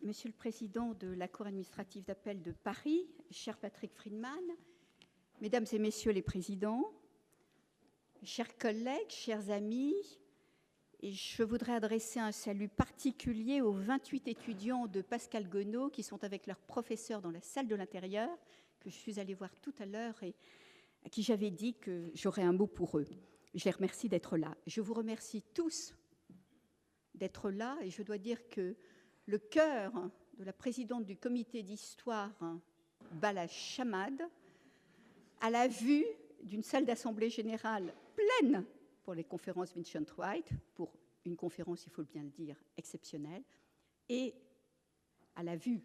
Monsieur le Président de la Cour administrative d'appel de Paris, cher Patrick Friedman, Mesdames et Messieurs les Présidents, chers collègues, chers amis, et je voudrais adresser un salut particulier aux 28 étudiants de Pascal Gonod qui sont avec leurs professeurs dans la salle de l'intérieur, que je suis allée voir tout à l'heure et à qui j'avais dit que j'aurais un mot pour eux. Je les remercie d'être là. Je vous remercie tous d'être là et je dois dire que le cœur de la présidente du comité d'histoire bat la chamade à la vue d'une salle d'assemblée générale pleine pour les conférences Vincent Wright, pour une conférence, il faut bien le dire, exceptionnelle, et à la vue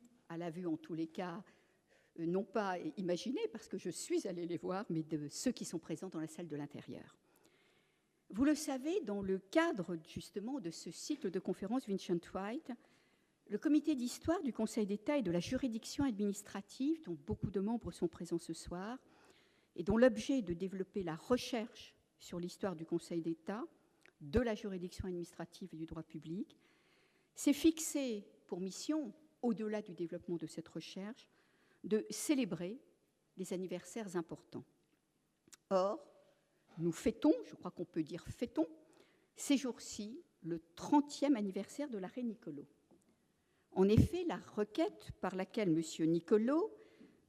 en tous les cas, non pas imaginée, parce que je suis allée les voir, mais de ceux qui sont présents dans la salle de l'intérieur. Vous le savez, dans le cadre justement de ce cycle de conférences Vincent Wright, le comité d'histoire du Conseil d'État et de la juridiction administrative, dont beaucoup de membres sont présents ce soir, et dont l'objet est de développer la recherche sur l'histoire du Conseil d'État, de la juridiction administrative et du droit public, s'est fixé pour mission, au-delà du développement de cette recherche, de célébrer les anniversaires importants. Or, nous fêtons, je crois qu'on peut dire fêtons, ces jours-ci, le 30e anniversaire de l'arrêt Niccolo. En effet, la requête par laquelle M. Niccolo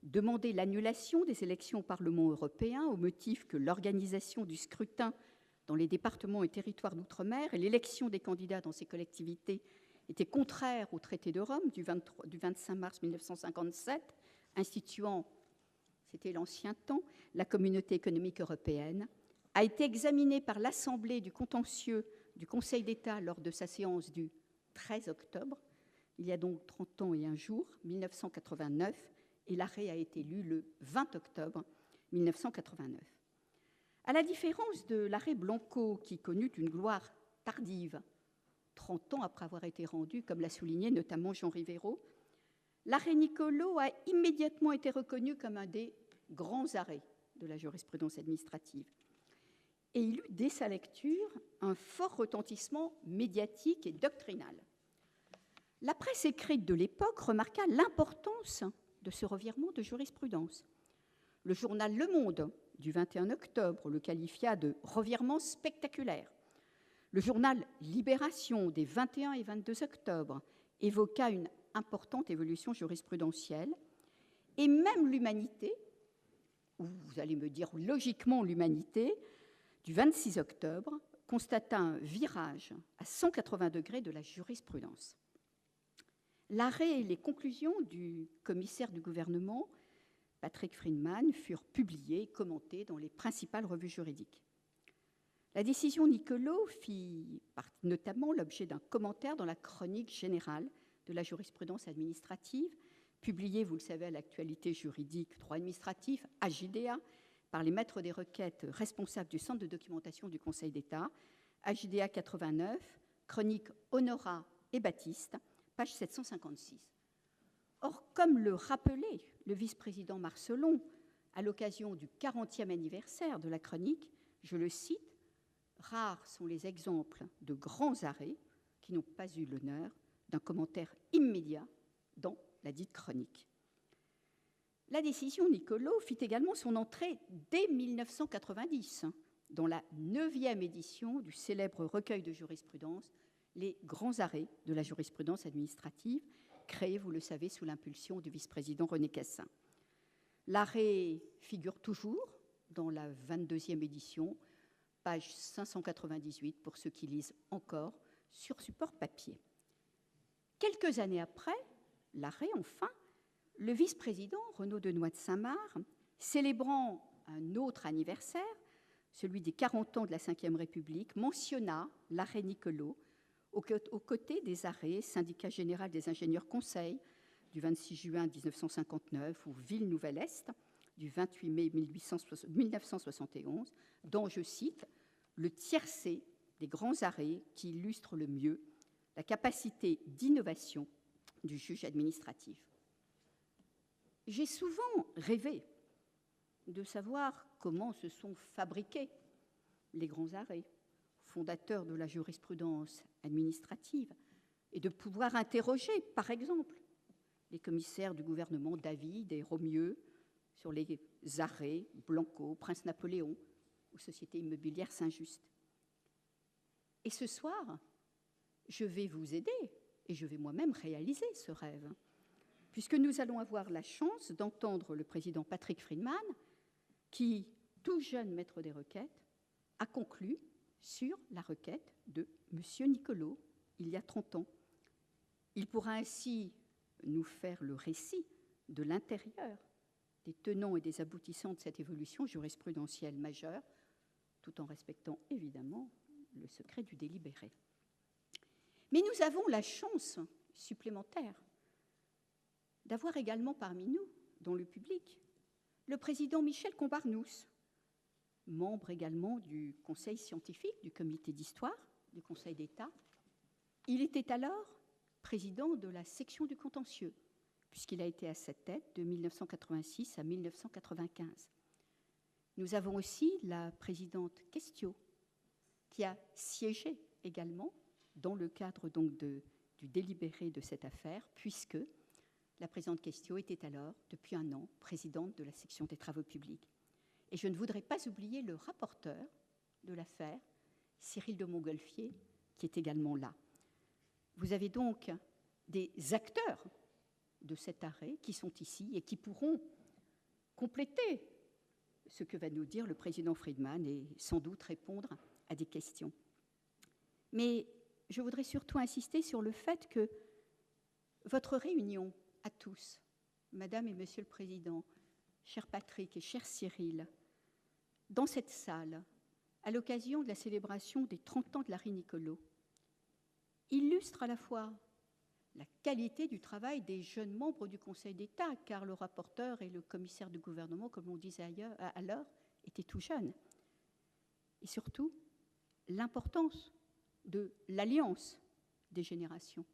demandait l'annulation des élections au Parlement européen au motif que l'organisation du scrutin dans les départements et territoires d'outre-mer et l'élection des candidats dans ces collectivités étaient contraires au traité de Rome du 25 mars 1957, instituant, c'était l'ancien temps, la Communauté économique européenne, a été examinée par l'Assemblée du contentieux du Conseil d'État lors de sa séance du 13 octobre, il y a donc 30 ans et un jour, 1989, et l'arrêt a été lu le 20 octobre 1989. À la différence de l'arrêt Blanco, qui connut une gloire tardive, 30 ans après avoir été rendu, comme l'a souligné notamment Jean Rivero, l'arrêt Niccolo a immédiatement été reconnu comme un des grands arrêts de la jurisprudence administrative. Et il eut, dès sa lecture, un fort retentissement médiatique et doctrinal. La presse écrite de l'époque remarqua l'importance de ce revirement de jurisprudence. Le journal Le Monde, du 21 octobre, le qualifia de revirement spectaculaire. Le journal Libération, des 21 et 22 octobre, évoqua une importante évolution jurisprudentielle. Et même l'Humanité, ou vous allez me dire logiquement l'Humanité, du 26 octobre, constata un virage à 180 degrés de la jurisprudence. L'arrêt et les conclusions du commissaire du gouvernement, Patrick Friedman, furent publiés et commentés dans les principales revues juridiques. La décision Niccolo fit notamment l'objet d'un commentaire dans la chronique générale de la jurisprudence administrative, publiée, vous le savez, à l'actualité juridique droit administratif, AJDA, par les maîtres des requêtes responsables du Centre de documentation du Conseil d'État, AJDA 89, chronique Honorat et Baptiste, page 756. Or, comme le rappelait le vice-président Marcelon à l'occasion du 40e anniversaire de la chronique, je le cite, « Rares sont les exemples de grands arrêts qui n'ont pas eu l'honneur d'un commentaire immédiat dans la dite chronique ». La décision Niccolo fit également son entrée dès 1990 dans la 9e édition du célèbre recueil de jurisprudence les grands arrêts de la jurisprudence administrative, créés, vous le savez, sous l'impulsion du vice-président René Cassin. L'arrêt figure toujours dans la 22e édition, page 598, pour ceux qui lisent encore sur support papier. Quelques années après l'arrêt, enfin, le vice-président Renaud Denoy de Saint-Marc, célébrant un autre anniversaire, celui des 40 ans de la Ve République, mentionna l'arrêt Niccolo aux côtés des arrêts Syndicat général des ingénieurs conseils du 26 juin 1959 ou Ville Nouvelle-Est du 28 mai 1971, dont je cite le tiercé des grands arrêts qui illustrent le mieux la capacité d'innovation du juge administratif. J'ai souvent rêvé de savoir comment se sont fabriqués les grands arrêts, fondateurs de la jurisprudence administrative, et de pouvoir interroger, par exemple, les commissaires du gouvernement David et Romieux sur les arrêts Blanco, Prince Napoléon ou Société immobilière Saint-Just. Et ce soir, je vais vous aider et je vais moi-même réaliser ce rêve, puisque nous allons avoir la chance d'entendre le président Patrick Friedman, qui, tout jeune maître des requêtes, a conclu sur la requête de M. Nicolo, il y a 30 ans. Il pourra ainsi nous faire le récit de l'intérieur, des tenants et des aboutissants de cette évolution jurisprudentielle majeure, tout en respectant évidemment le secret du délibéré. Mais nous avons la chance supplémentaire d'avoir également parmi nous, dans le public, le président Michel Combarnous, membre également du Conseil scientifique, du Comité d'histoire, du Conseil d'État. Il était alors président de la section du contentieux, puisqu'il a été à cette tête de 1986 à 1995. Nous avons aussi la présidente Questiot, qui a siégé également dans le cadre donc du délibéré de cette affaire, puisque la présidente Questiot était alors, depuis 1 an, présidente de la section des travaux publics. Et je ne voudrais pas oublier le rapporteur de l'affaire, Cyril de Montgolfier, qui est également là. Vous avez donc des acteurs de cet arrêt qui sont ici et qui pourront compléter ce que va nous dire le président Friedman et sans doute répondre à des questions. Mais je voudrais surtout insister sur le fait que votre réunion à tous, Madame et Monsieur le Président, cher Patrick et cher Cyril, dans cette salle, à l'occasion de la célébration des 30 ans de l'arrêt Nicolo, illustre à la fois la qualité du travail des jeunes membres du Conseil d'État, car le rapporteur et le commissaire du gouvernement, comme on disait alors, étaient tout jeunes. Et surtout, l'importance de l'alliance des générations,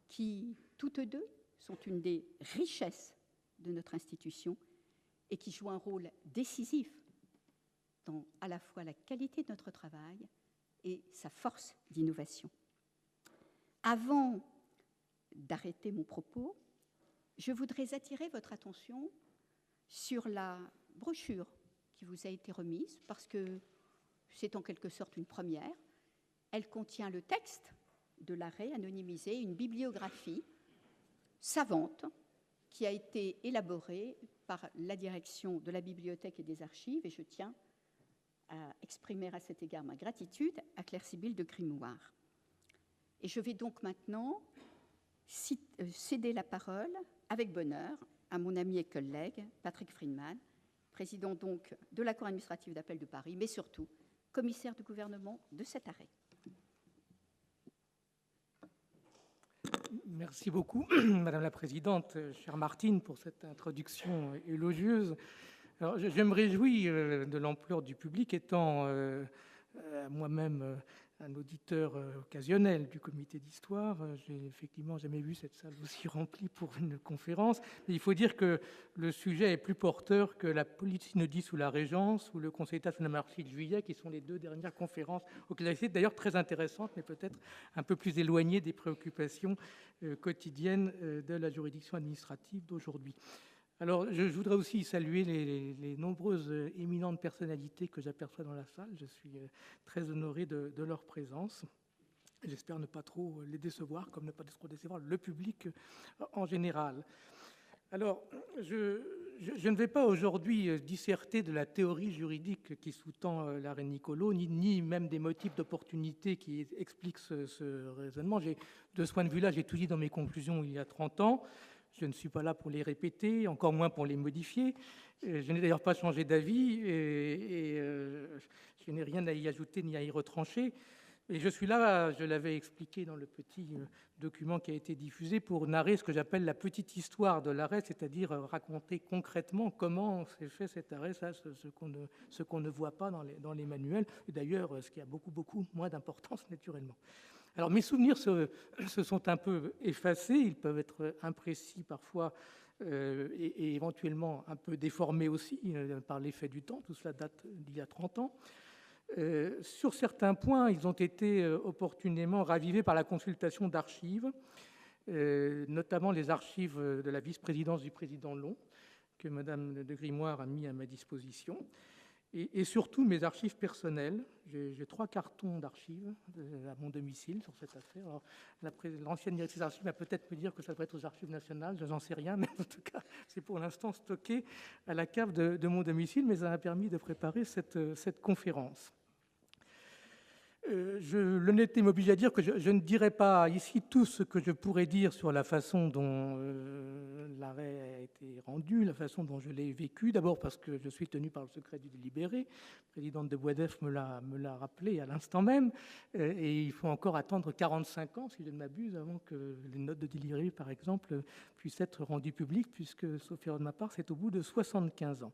qui, toutes deux, sont une des richesses de notre institution et qui jouent un rôle décisif dans à la fois la qualité de notre travail et sa force d'innovation. Avant d'arrêter mon propos, je voudrais attirer votre attention sur la brochure qui vous a été remise, parce que c'est en quelque sorte une première. Elle contient le texte de l'arrêt anonymisé, une bibliographie savante qui a été élaborée par la direction de la Bibliothèque et des Archives, et je tiens à exprimer à cet égard ma gratitude à Claire-Sybille de Grimoire. Et je vais donc maintenant céder la parole avec bonheur à mon ami et collègue Patrick Friedman, président donc de la Cour administrative d'appel de Paris, mais surtout commissaire du gouvernement de cet arrêt. Merci beaucoup, Madame la Présidente, chère Martine, pour cette introduction élogieuse. Alors, je me réjouis de l'ampleur du public, étant moi-même un auditeur occasionnel du comité d'histoire. J'ai effectivement jamais vu cette salle aussi remplie pour une conférence. Mais il faut dire que le sujet est plus porteur que la police synodie sous la Régence ou le Conseil d'État sous la monarchie de Juillet, qui sont les 2 dernières conférences auxquelles j'ai été, d'ailleurs très intéressantes, mais peut-être un peu plus éloignées des préoccupations quotidiennes de la juridiction administrative d'aujourd'hui. Alors, je voudrais aussi saluer les nombreuses éminentes personnalités que j'aperçois dans la salle. Je suis très honoré de leur présence. J'espère ne pas trop les décevoir, comme ne pas trop décevoir le public en général. Alors, je ne vais pas aujourd'hui disserter de la théorie juridique qui sous-tend l'arrêt Nicolo, ni même des motifs d'opportunité qui expliquent ce raisonnement. De ce point de vue-là, j'ai tout dit dans mes conclusions il y a 30 ans. Je ne suis pas là pour les répéter, encore moins pour les modifier. Je n'ai d'ailleurs pas changé d'avis et je n'ai rien à y ajouter ni à y retrancher. Et je suis là, je l'avais expliqué dans le petit document qui a été diffusé, pour narrer ce que j'appelle la petite histoire de l'arrêt, c'est-à-dire raconter concrètement comment s'est fait cet arrêt, ça, ce qu'on ne voit pas dans les manuels, et d'ailleurs ce qui a beaucoup moins d'importance naturellement. Alors mes souvenirs se sont un peu effacés, ils peuvent être imprécis parfois et éventuellement un peu déformés aussi par l'effet du temps, tout cela date d'il y a 30 ans. Sur certains points, ils ont été opportunément ravivés par la consultation d'archives, notamment les archives de la vice-présidence du président Long, que Madame de Grimoire a mis à ma disposition, et surtout mes archives personnelles. J'ai 3 cartons d'archives à mon domicile sur cette affaire. Alors, l'ancienne directrice d'archives va peut-être me dire que ça devrait être aux archives nationales, je n'en sais rien, mais en tout cas, c'est pour l'instant stocké à la cave de mon domicile, mais ça m'a permis de préparer cette conférence. L'honnêteté m'oblige à dire que je ne dirai pas ici tout ce que je pourrais dire sur la façon dont l'arrêt a été rendu, la façon dont je l'ai vécu. D'abord parce que je suis tenu par le secret du délibéré. La présidente de Boisdef me l'a rappelé à l'instant même. Et il faut encore attendre 45 ans, si je ne m'abuse, avant que les notes de délibéré, par exemple, puissent être rendues publiques, puisque, sauf erreur de ma part, c'est au bout de 75 ans.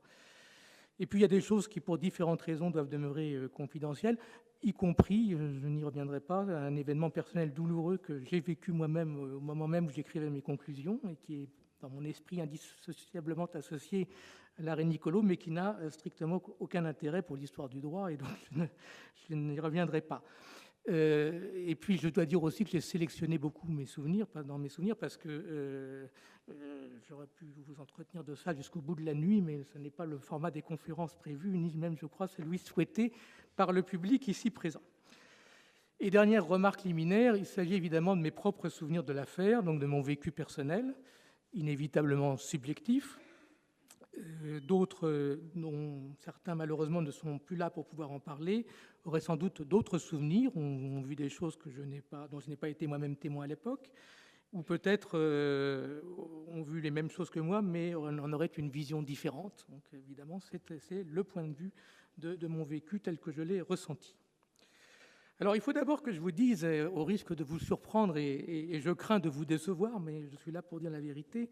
Et puis il y a des choses qui, pour différentes raisons, doivent demeurer confidentielles, y compris, je n'y reviendrai pas, un événement personnel douloureux que j'ai vécu moi-même au moment même où j'écrivais mes conclusions et qui est dans mon esprit indissociablement associé à l'arrêt Niccolo, mais qui n'a strictement aucun intérêt pour l'histoire du droit, et donc je n'y reviendrai pas. Et puis je dois dire aussi que j'ai sélectionné beaucoup mes souvenirs, pas dans mes souvenirs, parce que j'aurais pu vous entretenir de ça jusqu'au bout de la nuit, mais ce n'est pas le format des conférences prévues, ni même, je crois, celui souhaité par le public ici présent. Et dernière remarque liminaire, il s'agit évidemment de mes propres souvenirs de l'affaire, donc de mon vécu personnel, inévitablement subjectif. D'autres, dont certains malheureusement ne sont plus là pour pouvoir en parler, auraient sans doute d'autres souvenirs, ont vu des choses dont je n'ai pas été moi-même témoin à l'époque, ou peut-être ont vu les mêmes choses que moi, mais on en aurait une vision différente. Donc évidemment, c'est le point de vue de mon vécu tel que je l'ai ressenti. Alors il faut d'abord que je vous dise, au risque de vous surprendre, et je crains de vous décevoir, mais je suis là pour dire la vérité,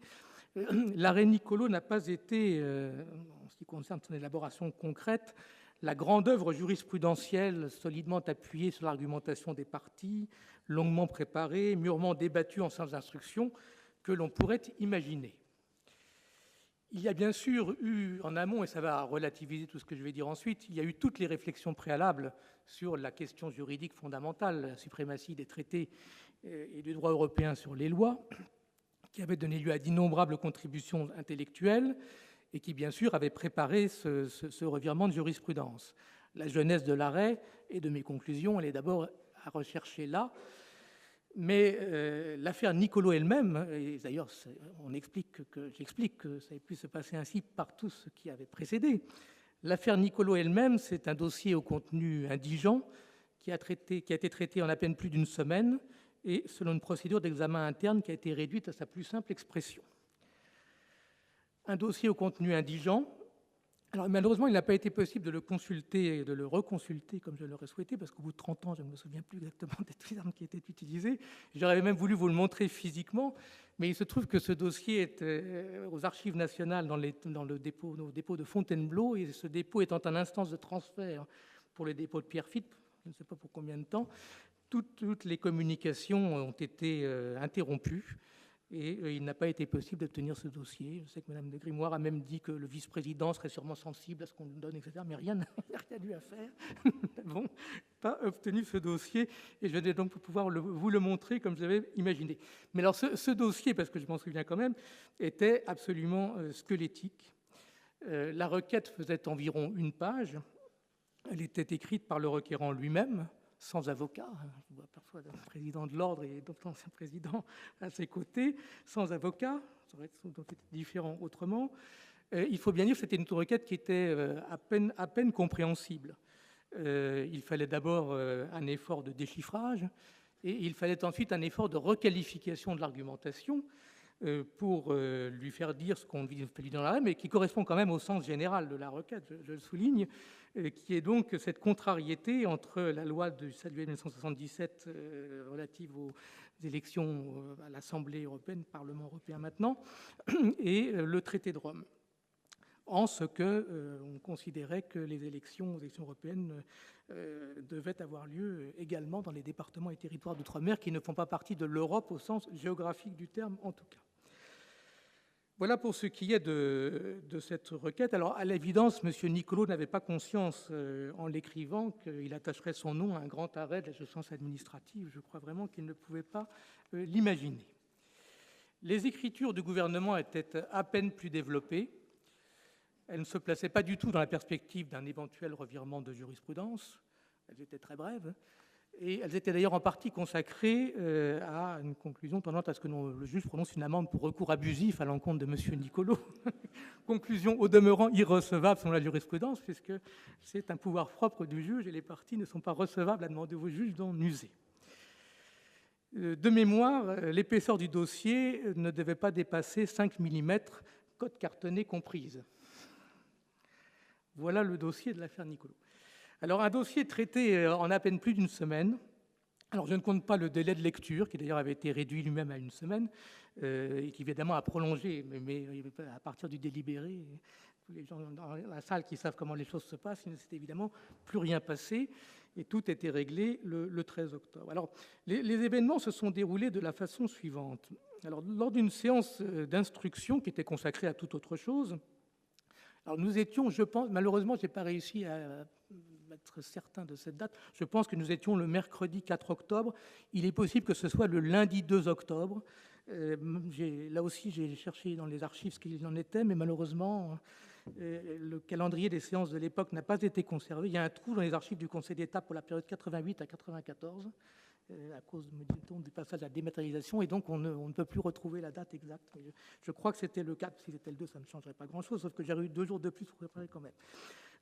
l'arrêt Niccolo n'a pas été, en ce qui concerne son élaboration concrète, la grande œuvre jurisprudentielle solidement appuyée sur l'argumentation des parties, longuement préparée, mûrement débattue en séance d'instruction, que l'on pourrait imaginer. Il y a bien sûr eu en amont, et ça va relativiser tout ce que je vais dire ensuite, il y a eu toutes les réflexions préalables sur la question juridique fondamentale, la suprématie des traités et du droit européen sur les lois, qui avait donné lieu à d'innombrables contributions intellectuelles et qui, bien sûr, avait préparé ce revirement de jurisprudence. La jeunesse de l'arrêt et de mes conclusions, elle est d'abord à rechercher là, mais l'affaire Niccolo elle-même, et d'ailleurs j'explique que ça ait pu se passer ainsi par tout ce qui avait précédé, l'affaire Niccolo elle-même, c'est un dossier au contenu indigent qui a été traité en à peine plus d'une semaine, et selon une procédure d'examen interne qui a été réduite à sa plus simple expression. Un dossier au contenu indigent. Alors malheureusement, il n'a pas été possible de le consulter et de le reconsulter comme je l'aurais souhaité, parce qu'au bout de 30 ans, je ne me souviens plus exactement des termes qui étaient utilisés. J'aurais même voulu vous le montrer physiquement, mais il se trouve que ce dossier est aux Archives nationales dans le dépôt de Fontainebleau, et ce dépôt étant en instance de transfert pour le dépôt de Pierrefitte, je ne sais pas pour combien de temps, toutes les communications ont été interrompues et il n'a pas été possible d'obtenir ce dossier. Je sais que Mme de Grimoire a même dit que le vice-président serait sûrement sensible à ce qu'on nous donne, etc. Mais rien n'a eu à faire. Nous n'avons pas obtenu ce dossier et je vais donc pouvoir vous le montrer comme j'avais imaginé. Mais alors ce dossier, parce que je m'en souviens quand même, était absolument squelettique. La requête faisait environ 1 page. Elle était écrite par le requérant lui-même, sans avocat. Je vois parfois le président de l'ordre et d'autres anciens présidents à ses côtés, sans avocat. Ça aurait été différent autrement. Il faut bien dire que c'était une requête qui était à peine compréhensible. Il fallait d'abord un effort de déchiffrage et il fallait ensuite un effort de requalification de l'argumentation pour lui faire dire ce qu'on lui dit dans l'arrêt, mais qui correspond quand même au sens général de la requête, je le souligne, qui est donc cette contrariété entre la loi de 1977 relative aux élections à l'Assemblée européenne, Parlement européen maintenant, et le traité de Rome, en ce qu'on considérait que les élections européennes devaient avoir lieu également dans les départements et territoires d'outre-mer qui ne font pas partie de l'Europe au sens géographique du terme en tout cas. Voilà pour ce qui est de cette requête. Alors, à l'évidence, M. Niccolò n'avait pas conscience, en l'écrivant, qu'il attacherait son nom à un grand arrêt de la justice administrative. Je crois vraiment qu'il ne pouvait pas l'imaginer. Les écritures du gouvernement étaient à peine plus développées. Elles ne se plaçaient pas du tout dans la perspective d'un éventuel revirement de jurisprudence. Elles étaient très brèves. Et elles étaient d'ailleurs en partie consacrées à une conclusion tendant à ce que le juge prononce une amende pour recours abusif à l'encontre de M. Niccolò. Conclusion au demeurant irrecevable selon la jurisprudence, puisque c'est un pouvoir propre du juge et les parties ne sont pas recevables à demander au juge d'en user. De mémoire, l'épaisseur du dossier ne devait pas dépasser 5 mm, cote cartonnée comprise. Voilà le dossier de l'affaire Niccolò. Alors, un dossier traité en à peine plus d'une semaine. Alors, je ne compte pas le délai de lecture, qui d'ailleurs avait été réduit lui-même à une semaine, et qui évidemment a prolongé, mais à partir du délibéré, tous les gens dans la salle qui savent comment les choses se passent, il ne s'est évidemment plus rien passé, et tout était réglé le 13 octobre. Alors, les événements se sont déroulés de la façon suivante. Alors, lors d'une séance d'instruction qui était consacrée à toute autre chose, alors nous étions, je pense, malheureusement, je n'ai pas réussi à être certain de cette date, je pense que nous étions le mercredi 4 octobre, il est possible que ce soit le lundi 2 octobre. Là aussi, j'ai cherché dans les archives ce qu'il en était, mais malheureusement, le calendrier des séances de l'époque n'a pas été conservé. Il y a un trou dans les archives du Conseil d'État pour la période 88 à 94, à cause, me dit-on, du passage à la dématérialisation, et donc on ne peut plus retrouver la date exacte. Je crois que c'était le 4, si c'était le 2, ça ne changerait pas grand-chose, sauf que j'ai eu 2 jours de plus pour préparer quand même.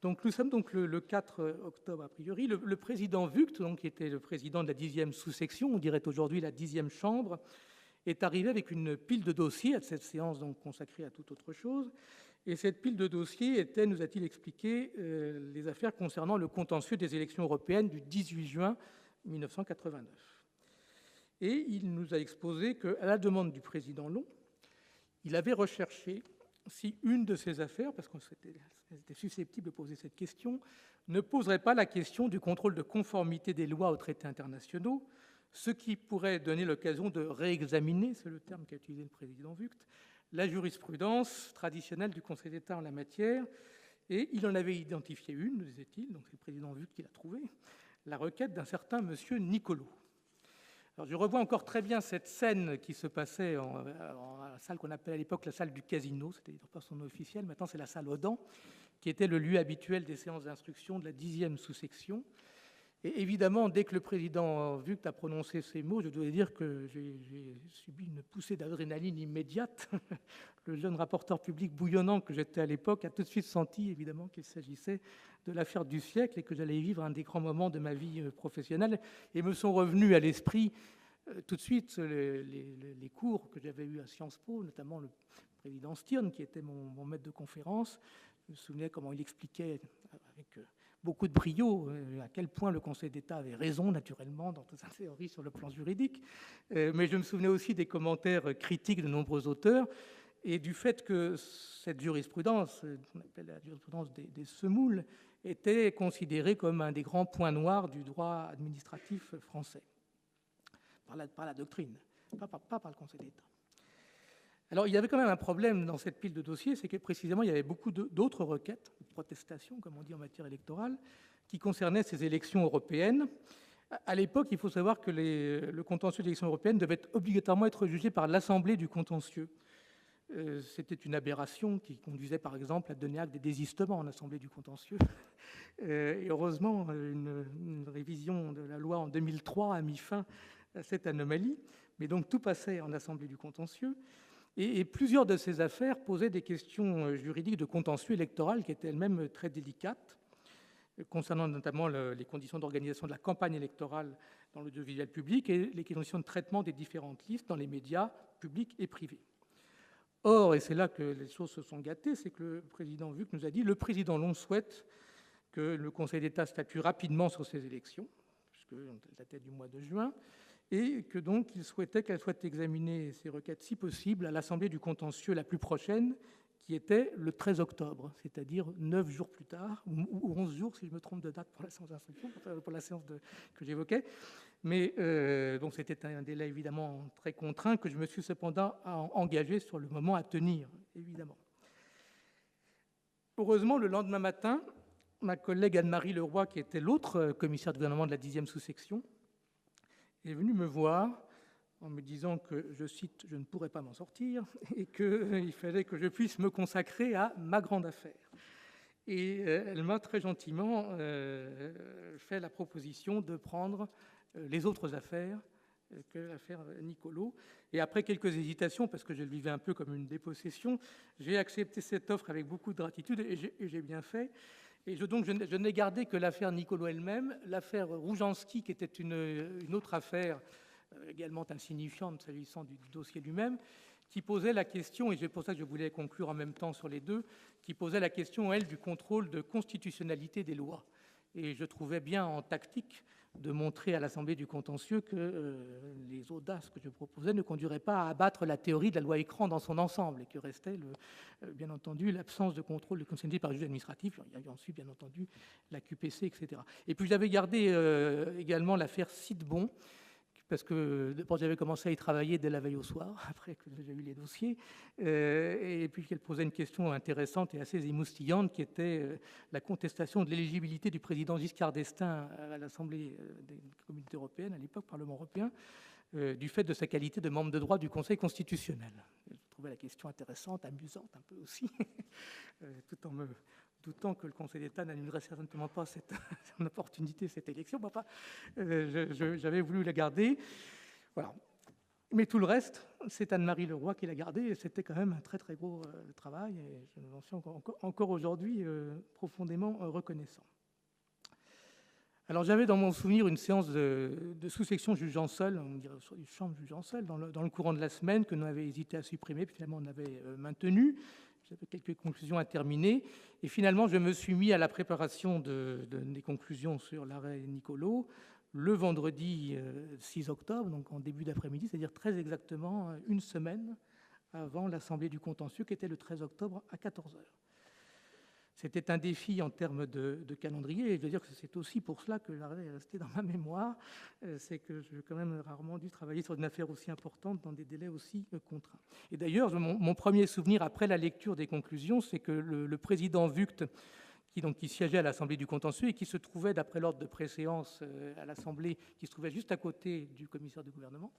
Donc nous sommes donc le 4 octobre a priori. Le président Vught, donc, qui était le président de la 10e sous-section, on dirait aujourd'hui la 10e chambre, est arrivé avec une pile de dossiers à cette séance donc consacrée à toute autre chose. Et cette pile de dossiers était, nous a-t-il expliqué, les affaires concernant le contentieux des élections européennes du 18 juin 1989. Et il nous a exposé qu'à la demande du président Long, il avait recherché si une de ces affaires, parce qu'on était susceptible de poser cette question, ne poserait pas la question du contrôle de conformité des lois aux traités internationaux, ce qui pourrait donner l'occasion de réexaminer, c'est le terme qu'a utilisé le président Vught, la jurisprudence traditionnelle du Conseil d'État en la matière. Et il en avait identifié une, nous disait-il, donc c'est le président Vught qui l'a trouvée, la requête d'un certain M. Niccolò. Alors, je revois encore très bien cette scène qui se passait en la salle qu'on appelait à l'époque la salle du casino, c'était pas son nom officiel, maintenant c'est la salle Audan, qui était le lieu habituel des séances d'instruction de la 10e sous-section. Et évidemment, dès que le président Vught a prononcé ces mots, je dois dire que j'ai subi une poussée d'adrénaline immédiate. Le jeune rapporteur public bouillonnant que j'étais à l'époque a tout de suite senti, évidemment, qu'il s'agissait de l'affaire du siècle et que j'allais vivre un des grands moments de ma vie professionnelle. Et me sont revenus à l'esprit tout de suite les cours que j'avais eus à Sciences Po, notamment le président Stirn, qui était mon maître de conférence. Je me souvenais comment il expliquait avec beaucoup de brio à quel point le Conseil d'État avait raison, naturellement, dans toute sa théorie sur le plan juridique. Mais je me souvenais aussi des commentaires critiques de nombreux auteurs et du fait que cette jurisprudence, qu'on appelle la jurisprudence des semoules, était considérée comme un des grands points noirs du droit administratif français, par la doctrine, pas par le Conseil d'État. Alors, il y avait quand même un problème dans cette pile de dossiers, c'est que précisément, il y avait beaucoup d'autres requêtes, de protestations, comme on dit en matière électorale, qui concernaient ces élections européennes. À l'époque, il faut savoir que le contentieux des élections européennes devait obligatoirement être jugé par l'Assemblée du contentieux. C'était une aberration qui conduisait, par exemple, à donner acte des désistements en Assemblée du contentieux. Et heureusement, une révision de la loi en 2003 a mis fin à cette anomalie. Mais donc, tout passait en Assemblée du contentieux. Et plusieurs de ces affaires posaient des questions juridiques de contentieux électoral qui étaient elles-mêmes très délicates, concernant notamment les conditions d'organisation de la campagne électorale dans l'audiovisuel public et les conditions de traitement des différentes listes dans les médias publics et privés. Or, et c'est là que les choses se sont gâtées, c'est que le président Vught nous a dit « Le président Long souhaite que le Conseil d'État statue rapidement sur ces élections, puisque dataient du mois de juin, et que donc il souhaitait qu'elle soit examinée, ces requêtes, si possible, à l'Assemblée du contentieux la plus prochaine, qui était le 13 octobre, c'est-à-dire 9 jours plus tard, ou 11 jours, si je me trompe de date pour la séance d'instruction, pour la séance que j'évoquais. Mais donc c'était un délai évidemment très contraint que je me suis cependant engagé sur le moment à tenir. évidemment. Heureusement, le lendemain matin, ma collègue Anne-Marie Leroy, qui était l'autre commissaire de gouvernement de la 10e sous-section, est venue me voir en me disant que, je cite, « je ne pourrais pas m'en sortir » et qu'il fallait que je puisse me consacrer à ma grande affaire. Et elle m'a très gentiment fait la proposition de prendre les autres affaires que l'affaire Nicolo. Et après quelques hésitations, parce que je le vivais un peu comme une dépossession, j'ai accepté cette offre avec beaucoup de gratitude et j'ai bien fait. Et donc je n'ai gardé que l'affaire Nicolo elle-même. L'affaire Roujanski, qui était une autre affaire également insignifiante s'agissant du dossier lui-même, qui posait la question, et c'est pour ça que je voulais conclure en même temps sur les deux, qui posait la question, elle, du contrôle de constitutionnalité des lois. Et je trouvais bien en tactique de montrer à l'Assemblée du contentieux que les audaces que je proposais ne conduiraient pas à abattre la théorie de la loi écran dans son ensemble, et que restait, bien entendu, l'absence de contrôle de constitutionnalité par le juge administratif. Il y a ensuite, bien entendu, la QPC, etc. Et puis j'avais gardé également l'affaire Sidbon, parce que j'avais commencé à y travailler dès la veille au soir, après que j'ai eu les dossiers, et puis qu'elle posait une question intéressante et assez émoustillante, qui était la contestation de l'éligibilité du président Giscard d'Estaing à l'Assemblée des communautés européennes, à l'époque, Parlement européen, du fait de sa qualité de membre de droit du Conseil constitutionnel. Je trouvais la question intéressante, amusante un peu aussi, tout en me doutant que le Conseil d'État n'annulerait certainement pas cette opportunité, cette élection. Enfin, j'avais voulu la garder. Voilà. Mais tout le reste, c'est Anne-Marie Leroy qui l'a gardé, et c'était quand même un très très gros travail, et je m'en suis encore aujourd'hui profondément reconnaissant. Alors j'avais dans mon souvenir une séance de sous-section jugeant seul, on dirait du chambre jugeant seul, dans le courant de la semaine, que nous avions hésité à supprimer, puis finalement on avait maintenu. J'avais quelques conclusions à terminer, et finalement je me suis mis à la préparation des conclusions sur l'arrêt Nicolo le vendredi 6 octobre, donc en début d'après-midi, c'est-à-dire très exactement une semaine avant l'Assemblée du contentieux, qui était le 13 octobre à 14h. C'était un défi en termes de calendrier, et je veux dire que c'est aussi pour cela que l'arrêt est resté dans ma mémoire, c'est que j'ai quand même rarement dû travailler sur une affaire aussi importante dans des délais aussi contraints. Et d'ailleurs, mon premier souvenir après la lecture des conclusions, c'est que le président Vught, qui siégeait à l'Assemblée du contentieux et qui se trouvait, d'après l'ordre de préséance à l'Assemblée, qui se trouvait juste à côté du commissaire de gouvernement,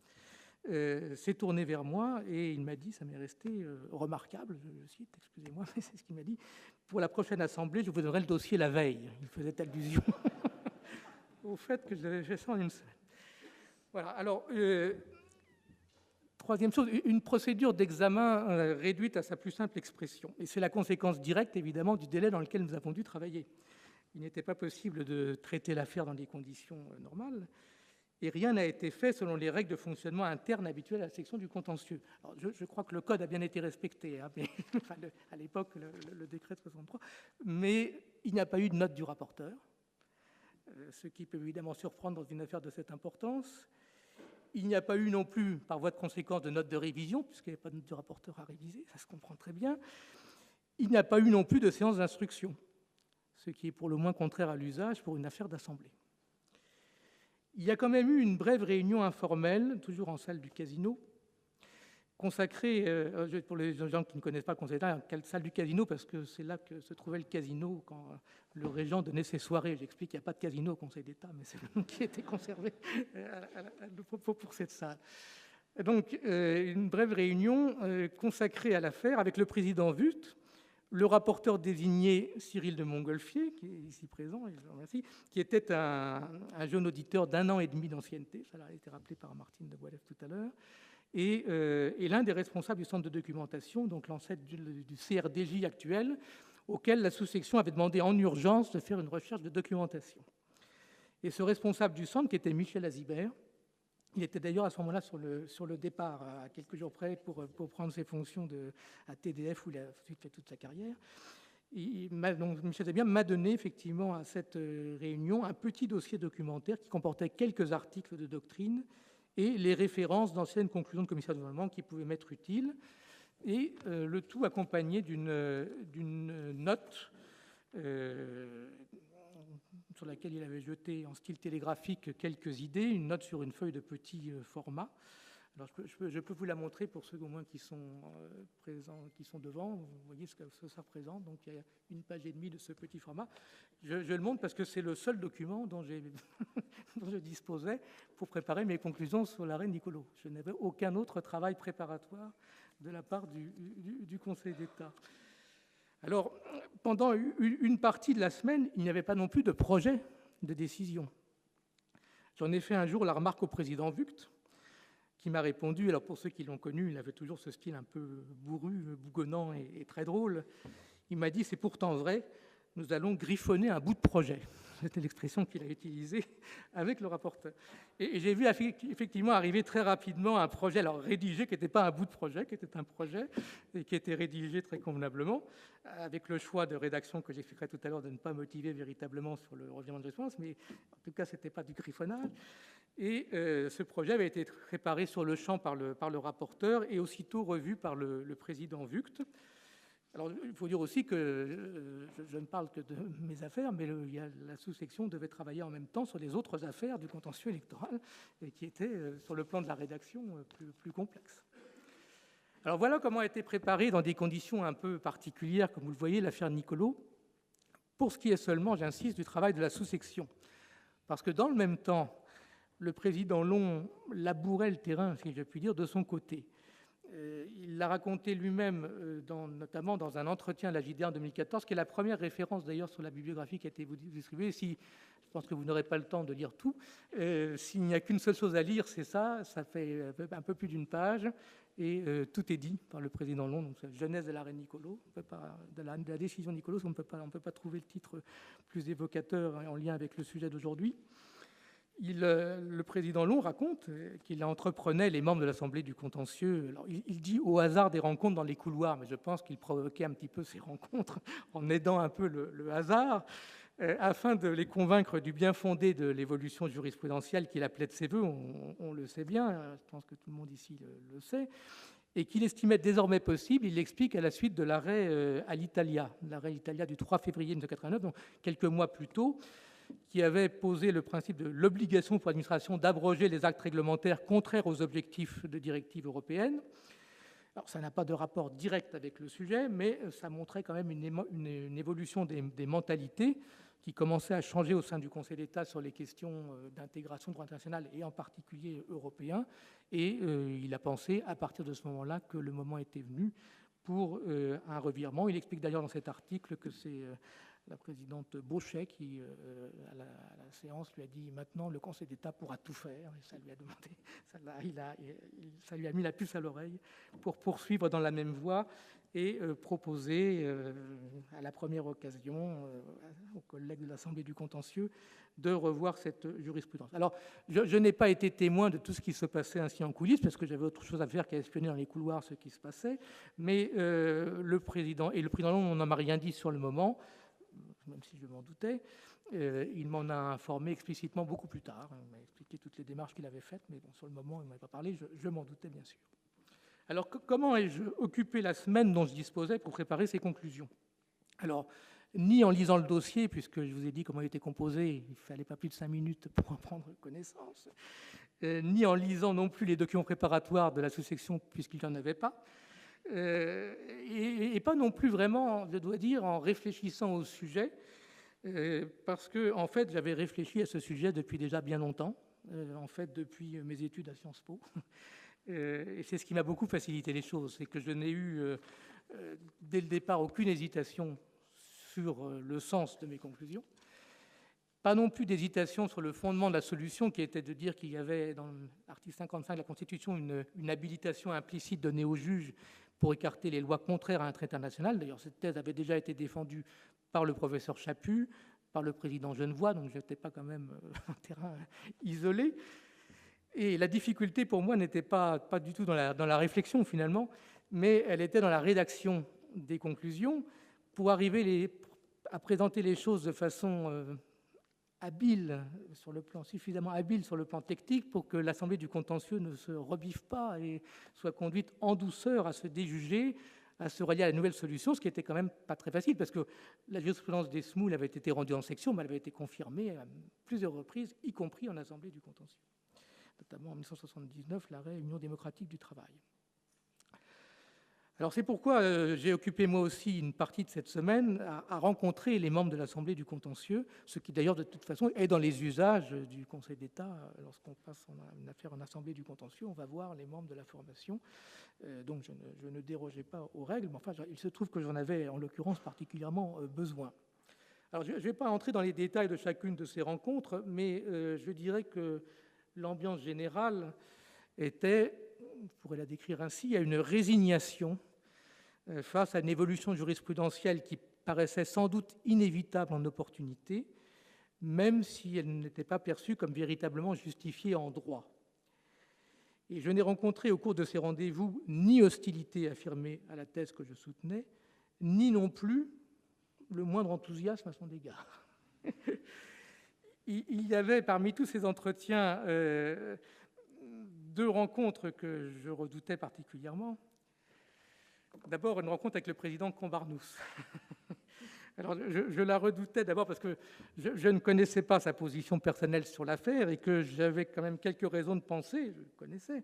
s'est tourné vers moi et il m'a dit, ça m'est resté remarquable, je cite, excusez-moi, mais c'est ce qu'il m'a dit, pour la prochaine assemblée, je vous donnerai le dossier la veille. Il faisait allusion au fait que je l'avais fait ça en une semaine. Voilà, alors, troisième chose, une procédure d'examen réduite à sa plus simple expression. Et c'est la conséquence directe, évidemment, du délai dans lequel nous avons dû travailler. Il n'était pas possible de traiter l'affaire dans des conditions normales. Et rien n'a été fait selon les règles de fonctionnement interne habituelles à la section du contentieux. Alors, je crois que le code a bien été respecté, hein, mais, enfin, à l'époque, le décret de 63, mais il n'y a pas eu de note du rapporteur, ce qui peut évidemment surprendre dans une affaire de cette importance. Il n'y a pas eu non plus, par voie de conséquence, de note de révision, puisqu'il n'y avait pas de note du rapporteur à réviser, ça se comprend très bien. Il n'y a pas eu non plus de séance d'instruction, ce qui est pour le moins contraire à l'usage pour une affaire d'assemblée. Il y a quand même eu une brève réunion informelle, toujours en salle du casino, consacrée, pour les gens qui ne connaissent pas le Conseil d'État, quelle salle du casino, parce que c'est là que se trouvait le casino quand le régent donnait ses soirées. J'explique qu'il n'y a pas de casino au Conseil d'État, mais c'est le nom qui était conservé pour cette salle. Donc, une brève réunion consacrée à l'affaire avec le président Vught, le rapporteur désigné Cyril de Montgolfier, qui est ici présent, et je le remercie, qui était un jeune auditeur d'1 an et demi d'ancienneté, ça a été rappelé par Martine de Boilef tout à l'heure, et l'un des responsables du centre de documentation, donc l'ancêtre du CRDJ actuel, auquel la sous-section avait demandé en urgence de faire une recherche de documentation. Et ce responsable du centre, qui était Michel Azibert, il était d'ailleurs à ce moment-là sur le départ, à quelques jours près, pour prendre ses fonctions à TDF, où il a ensuite fait toute sa carrière. Donc, Michel Azibert m'a donné effectivement à cette réunion un petit dossier documentaire qui comportait quelques articles de doctrine et les références d'anciennes conclusions de commissaire de gouvernement qui pouvaient m'être utiles, et le tout accompagné d'une note sur laquelle il avait jeté en style télégraphique quelques idées, une note sur une feuille de petit format, Alors, je peux vous la montrer pour ceux au moins qui sont présents, qui sont devant. Vous voyez ce que ça représente. Donc, il y a 1 page et demie de ce petit format. Je le montre parce que c'est le seul document dont je disposais pour préparer mes conclusions sur l'arrêt Niccolo. Je n'avais aucun autre travail préparatoire de la part du Conseil d'État. Alors, pendant une partie de la semaine, il n'y avait pas non plus de projet de décision. J'en ai fait un jour la remarque au président Vught, qui m'a répondu. Alors, pour ceux qui l'ont connu, il avait toujours ce style un peu bourru, bougonnant et très drôle. Il m'a dit « C'est pourtant vrai, nous allons griffonner un bout de projet ». C'était l'expression qu'il a utilisée avec le rapporteur. Et j'ai vu effectivement arriver très rapidement un projet, alors rédigé, qui n'était pas un bout de projet, qui était un projet, et qui était rédigé très convenablement, avec le choix de rédaction que j'expliquerai tout à l'heure de ne pas motiver véritablement sur le revirement de réponse, mais en tout cas, ce n'était pas du griffonnage. Et ce projet avait été préparé sur le champ par le rapporteur et aussitôt revu par le président Vught. Alors, il faut dire aussi que je ne parle que de mes affaires, mais la sous-section devait travailler en même temps sur les autres affaires du contentieux électoral, qui étaient, sur le plan de la rédaction, plus complexes. Alors, voilà comment a été préparée, dans des conditions un peu particulières, comme vous le voyez, l'affaire Niccolo, pour ce qui est seulement, j'insiste, du travail de la sous-section. Parce que dans le même temps, le président Long labourait le terrain, si je puis dire, de son côté. Il l'a raconté lui-même, notamment dans un entretien à la JDR en 2014, qui est la première référence d'ailleurs sur la bibliographie qui a été distribuée. Je pense que vous n'aurez pas le temps de lire tout. S'il n'y a qu'une seule chose à lire, c'est ça. Ça fait un peu plus d'une page. Et tout est dit par le président Long. Donc, c'est la genèse de l'arrêt Niccolo, de la décision Niccolo. On ne peut pas trouver le titre plus évocateur en lien avec le sujet d'aujourd'hui. Le président Long raconte qu'il entreprenait les membres de l'Assemblée du contentieux. Alors, il dit au hasard des rencontres dans les couloirs, mais je pense qu'il provoquait un petit peu ces rencontres en aidant un peu le hasard, afin de les convaincre du bien fondé de l'évolution jurisprudentielle qu'il appelait de ses voeux. On le sait bien, je pense que tout le monde ici le sait, et qu'il estimait désormais possible. Il l'explique à la suite de l'arrêt Alitalia du 3 février 1989, donc quelques mois plus tôt, qui avait posé le principe de l'obligation pour l'administration d'abroger les actes réglementaires contraires aux objectifs de directives européennes. Alors, ça n'a pas de rapport direct avec le sujet, mais ça montrait quand même une évolution des mentalités qui commençait à changer au sein du Conseil d'État sur les questions d'intégration de droit international et en particulier européen. Et il a pensé, à partir de ce moment-là, que le moment était venu pour un revirement. Il explique d'ailleurs dans cet article que c'est la présidente Bauchet qui, à la séance, lui a dit « Maintenant, le Conseil d'État pourra tout faire ». Et ça lui a demandé, ça lui a mis la puce à l'oreille pour poursuivre dans la même voie et proposer à la première occasion aux collègues de l'Assemblée du contentieux de revoir cette jurisprudence. Alors, je n'ai pas été témoin de tout ce qui se passait ainsi en coulisses, parce que j'avais autre chose à faire qu'à espionner dans les couloirs ce qui se passait, mais le président Long, on n'en m'a rien dit sur le moment, même si je m'en doutais. Il m'en a informé explicitement beaucoup plus tard. Il m'a expliqué toutes les démarches qu'il avait faites, mais bon, sur le moment, il ne m'avait pas parlé, je m'en doutais bien sûr. Alors, comment ai-je occupé la semaine dont je disposais pour préparer ces conclusions? Alors, ni en lisant le dossier, puisque je vous ai dit comment il était composé, il ne fallait pas plus de 5 minutes pour en prendre connaissance, ni en lisant non plus les documents préparatoires de la sous-section, puisqu'il n'y en avait pas, et pas non plus vraiment, je dois dire, en réfléchissant au sujet, parce que, en fait, j'avais réfléchi à ce sujet depuis déjà bien longtemps, en fait, depuis mes études à Sciences Po. Et c'est ce qui m'a beaucoup facilité les choses, c'est que je n'ai eu, dès le départ, aucune hésitation sur le sens de mes conclusions, pas non plus d'hésitation sur le fondement de la solution, qui était de dire qu'il y avait, dans l'article 55 de la Constitution, une habilitation implicite donnée aux juges pour écarter les lois contraires à un traité international. D'ailleurs, cette thèse avait déjà été défendue par le professeur Chaput, par le président Genevoix, donc je n'étais pas quand même un terrain isolé. Et la difficulté pour moi n'était pas du tout dans la réflexion finalement, mais elle était dans la rédaction des conclusions pour arriver à présenter les choses de façon habile sur le plan, suffisamment habile sur le plan technique pour que l'Assemblée du contentieux ne se rebiffe pas et soit conduite en douceur à se déjuger, à se rallier à la nouvelle solution, ce qui était quand même pas très facile parce que la jurisprudence des SMUL avait été rendue en section, mais elle avait été confirmée à plusieurs reprises, y compris en Assemblée du contentieux. notamment en 1979 l'arrêt Union démocratique du travail. Alors c'est pourquoi j'ai occupé moi aussi une partie de cette semaine à rencontrer les membres de l'Assemblée du contentieux, ce qui d'ailleurs de toute façon est dans les usages du Conseil d'État. Lorsqu'on passe une affaire en Assemblée du contentieux, on va voir les membres de la formation. Donc je ne dérogeais pas aux règles, mais enfin il se trouve que j'en avais en l'occurrence particulièrement besoin. Alors je ne vais pas entrer dans les détails de chacune de ces rencontres, mais je dirais que l'ambiance générale était, on pourrait la décrire ainsi, à une résignation face à une évolution jurisprudentielle qui paraissait sans doute inévitable en opportunité, même si elle n'était pas perçue comme véritablement justifiée en droit. Et je n'ai rencontré au cours de ces rendez-vous ni hostilité affirmée à la thèse que je soutenais, ni non plus le moindre enthousiasme à son égard. Il y avait parmi tous ces entretiens deux rencontres que je redoutais particulièrement. D'abord, une rencontre avec le président Combarnous. Alors, je la redoutais d'abord parce que je ne connaissais pas sa position personnelle sur l'affaire et que j'avais quand même quelques raisons de penser, je le connaissais,